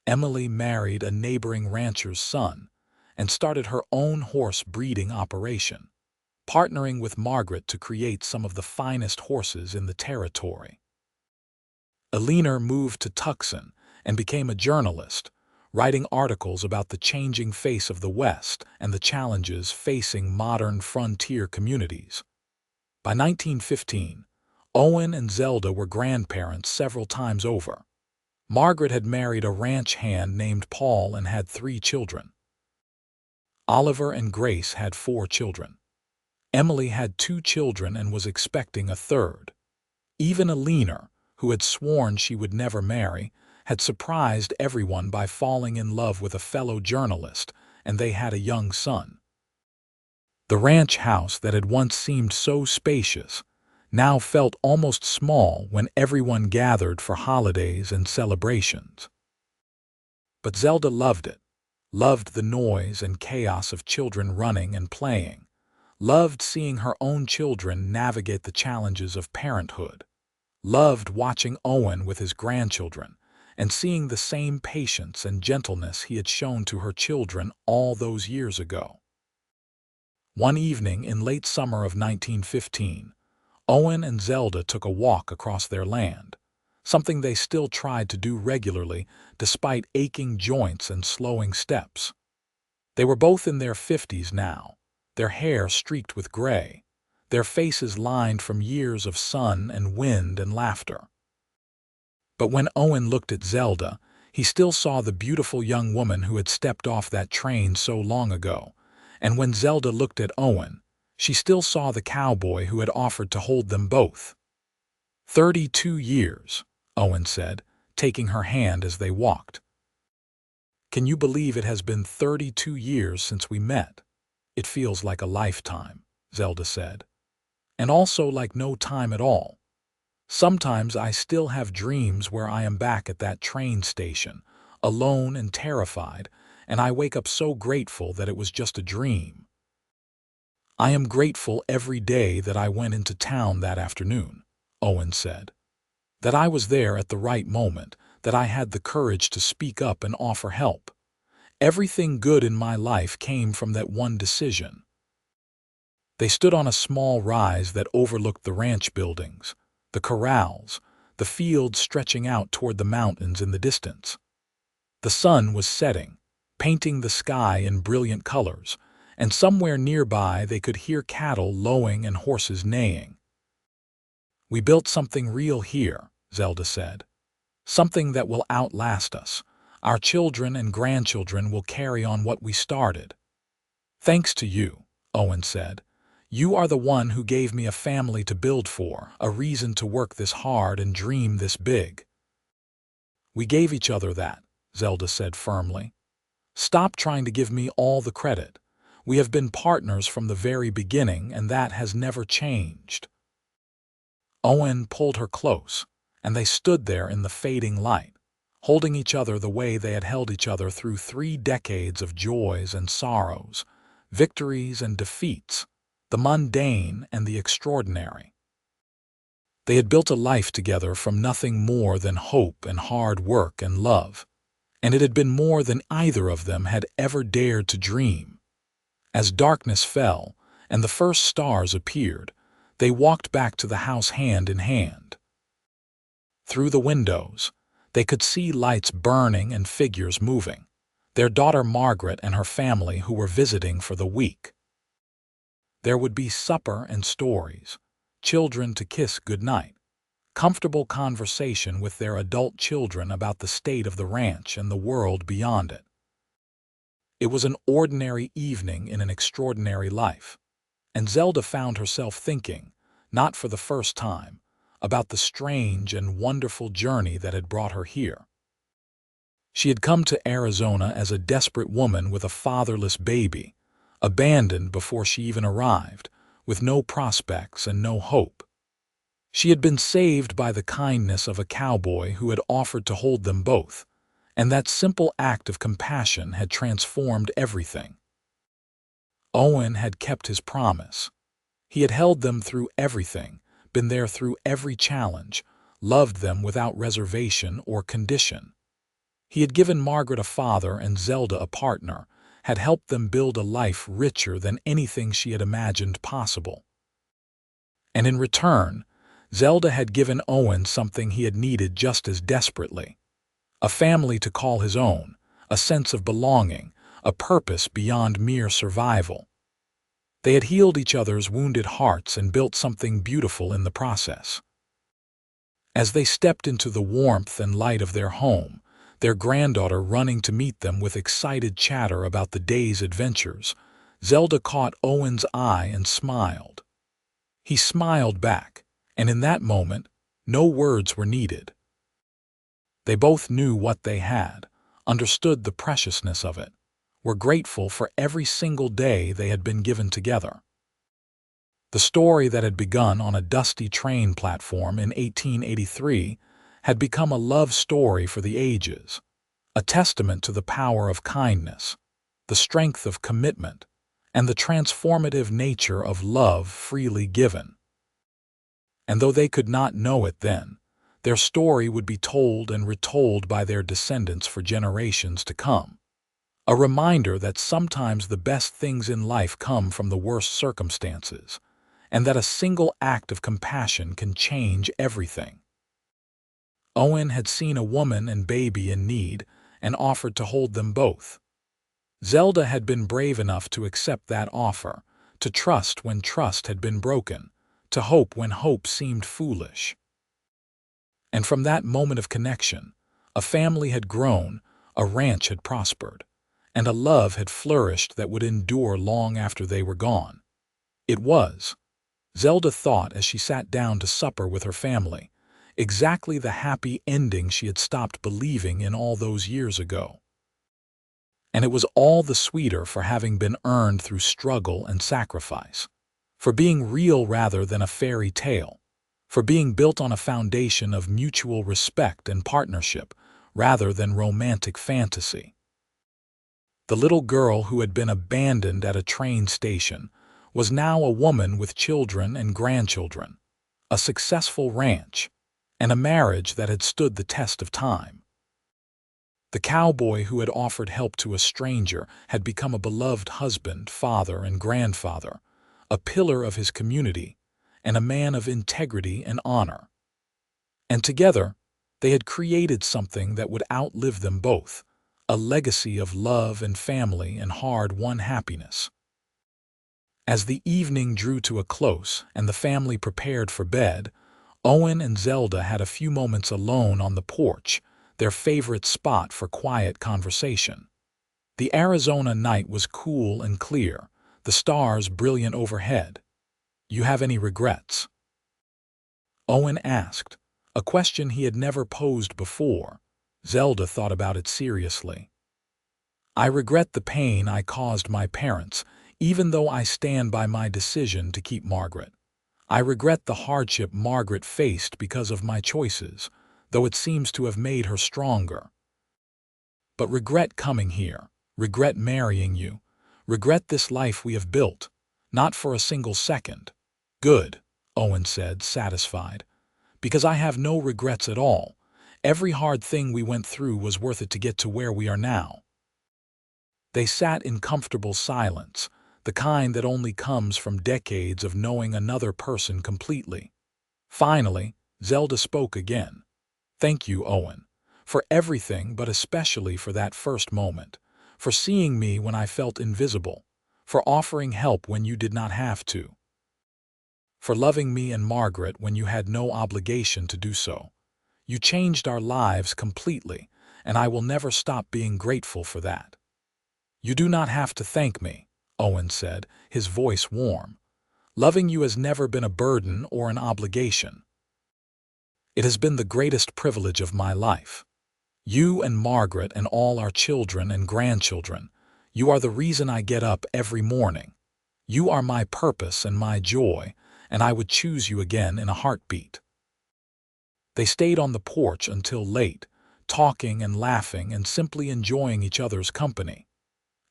Emily married a neighboring rancher's son and started her own horse breeding operation, partnering with Margaret to create some of the finest horses in the territory. Eleanor moved to Tucson and became a journalist, writing articles about the changing face of the West and the challenges facing modern frontier communities. By 1915, Owen and Zelda were grandparents several times over. Margaret had married a ranch hand named Paul and had 3 children. Oliver and Grace had 4 children. Emily had 2 children and was expecting a 3rd. Even Eleanor, who had sworn she would never marry, had surprised everyone by falling in love with a fellow journalist, and they had a young son. The ranch house that had once seemed so spacious now felt almost small when everyone gathered for holidays and celebrations. But Zelda loved it, loved the noise and chaos of children running and playing, loved seeing her own children navigate the challenges of parenthood, loved watching Owen with his grandchildren, and seeing the same patience and gentleness he had shown to her children all those years ago. One evening in late summer of 1915, Owen and Zelda took a walk across their land, something they still tried to do regularly despite aching joints and slowing steps. They were both in their 50s now, their hair streaked with gray, their faces lined from years of sun and wind and laughter. But when Owen looked at Zelda, he still saw the beautiful young woman who had stepped off that train so long ago, and when Zelda looked at Owen, she still saw the cowboy who had offered to hold them both. 32 years, Owen said, taking her hand as they walked. Can you believe it has been 32 years since we met? It feels like a lifetime, Zelda said. And also like no time at all. Sometimes I still have dreams where I am back at that train station, alone and terrified, and I wake up so grateful that it was just a dream. I am grateful every day that I went into town that afternoon, Owen said. That I was there at the right moment, that I had the courage to speak up and offer help. Everything good in my life came from that one decision. They stood on a small rise that overlooked the ranch buildings, the corrals, the fields stretching out toward the mountains in the distance. The sun was setting, painting the sky in brilliant colors, and somewhere nearby they could hear cattle lowing and horses neighing. We built something real here, Zelda said. Something that will outlast us. Our children and grandchildren will carry on what we started. Thanks to you, Owen said. You are the one who gave me a family to build for, a reason to work this hard and dream this big. We gave each other that, Zelda said firmly. Stop trying to give me all the credit. We have been partners from the very beginning, and that has never changed. Owen pulled her close, and they stood there in the fading light, holding each other the way they had held each other through 3 decades of joys and sorrows, victories and defeats, the mundane and the extraordinary. They had built a life together from nothing more than hope and hard work and love, and it had been more than either of them had ever dared to dream. As darkness fell and the first stars appeared, they walked back to the house hand in hand. Through the windows, they could see lights burning and figures moving, their daughter Margaret and her family who were visiting for the week. There would be supper and stories, children to kiss goodnight, comfortable conversation with their adult children about the state of the ranch and the world beyond it. It was an ordinary evening in an extraordinary life, and Zelda found herself thinking, not for the first time, about the strange and wonderful journey that had brought her here. She had come to Arizona as a desperate woman with a fatherless baby, abandoned before she even arrived, with no prospects and no hope. She had been saved by the kindness of a cowboy who had offered to hold them both, and that simple act of compassion had transformed everything. Owen had kept his promise. He had held them through everything, been there through every challenge, loved them without reservation or condition. He had given Margaret a father and Zelda a partner, had helped them build a life richer than anything she had imagined possible. And in return, Zelda had given Owen something he had needed just as desperately. A family to call his own, a sense of belonging, a purpose beyond mere survival. They had healed each other's wounded hearts and built something beautiful in the process. As they stepped into the warmth and light of their home, their granddaughter running to meet them with excited chatter about the day's adventures, Zelda caught Owen's eye and smiled. He smiled back, and in that moment, no words were needed. They both knew what they had, understood the preciousness of it, were grateful for every single day they had been given together. The story that had begun on a dusty train platform in 1883 had become a love story for the ages, a testament to the power of kindness, the strength of commitment, and the transformative nature of love freely given. And though they could not know it then, Their story would be told and retold by their descendants for generations to come. A reminder that sometimes the best things in life come from the worst circumstances, and that a single act of compassion can change everything. Owen had seen a woman and baby in need and offered to hold them both. Zelda had been brave enough to accept that offer, to trust when trust had been broken, to hope when hope seemed foolish. And from that moment of connection, a family had grown, a ranch had prospered, and a love had flourished that would endure long after they were gone. It was, Zelda thought as she sat down to supper with her family, exactly the happy ending she had stopped believing in all those years ago. And it was all the sweeter for having been earned through struggle and sacrifice, for being real rather than a fairy tale, for being built on a foundation of mutual respect and partnership rather than romantic fantasy. The little girl who had been abandoned at a train station was now a woman with children and grandchildren, a successful ranch, and a marriage that had stood the test of time. The cowboy who had offered help to a stranger had become a beloved husband, father, and grandfather, a pillar of his community, and a man of integrity and honor. And together, they had created something that would outlive them both, a legacy of love and family and hard-won happiness. As the evening drew to a close and the family prepared for bed, Owen and Zelda had a few moments alone on the porch, their favorite spot for quiet conversation. The Arizona night was cool and clear, the stars brilliant overhead. "You have any regrets?" Owen asked, a question he had never posed before. Zelda thought about it seriously. "I regret the pain I caused my parents, even though I stand by my decision to keep Margaret. I regret the hardship Margaret faced because of my choices, though it seems to have made her stronger. But regret coming here, regret marrying you, regret this life we have built, not for a single second." "Good," Owen said, satisfied, "because I have no regrets at all. Every hard thing we went through was worth it to get to where we are now." They sat in comfortable silence, the kind that only comes from decades of knowing another person completely. Finally, Zelda spoke again. "Thank you, Owen, for everything but especially for that first moment, for seeing me when I felt invisible, for offering help when you did not have to, for loving me and Margaret when you had no obligation to do so. You changed our lives completely, and I will never stop being grateful for that." "You do not have to thank me," Owen said, his voice warm. "Loving you has never been a burden or an obligation. It has been the greatest privilege of my life. You and Margaret and all our children and grandchildren, you are the reason I get up every morning. You are my purpose and my joy, and I would choose you again in a heartbeat." They stayed on the porch until late, talking and laughing and simply enjoying each other's company.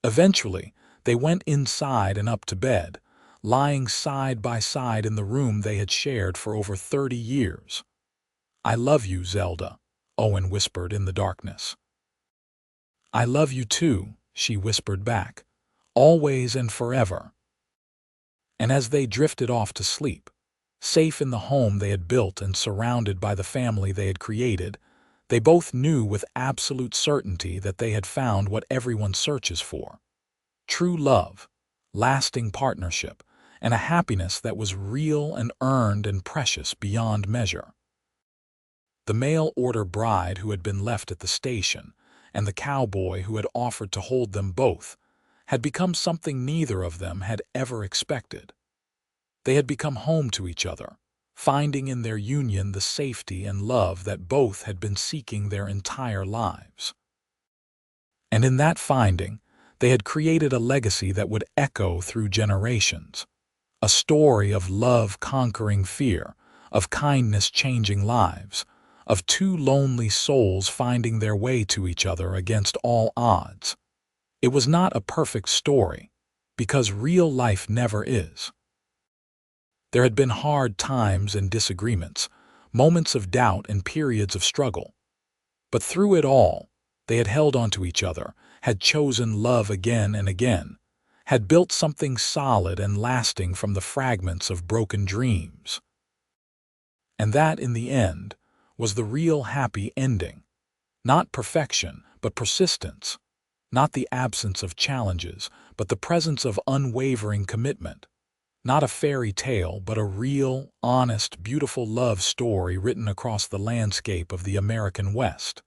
Eventually, they went inside and up to bed, lying side by side in the room they had shared for over 30 years. "I love you, Zelda," Owen whispered in the darkness. "I love you too," she whispered back, "always and forever." And as they drifted off to sleep, safe in the home they had built and surrounded by the family they had created, they both knew with absolute certainty that they had found what everyone searches for: true love, lasting partnership, and a happiness that was real and earned and precious beyond measure. The mail-order bride who had been left at the station, and the cowboy who had offered to hold them both, had become something neither of them had ever expected. They had become home to each other, finding in their union the safety and love that both had been seeking their entire lives. And in that finding, they had created a legacy that would echo through generations, a story of love conquering fear, of kindness changing lives, of two lonely souls finding their way to each other against all odds. It was not a perfect story, because real life never is. There had been hard times and disagreements, moments of doubt and periods of struggle. But through it all, they had held on to each other, had chosen love again and again, had built something solid and lasting from the fragments of broken dreams. And that, in the end, was the real happy ending. Not perfection, but persistence. Not the absence of challenges, but the presence of unwavering commitment. Not a fairy tale, but a real, honest, beautiful love story written across the landscape of the American West.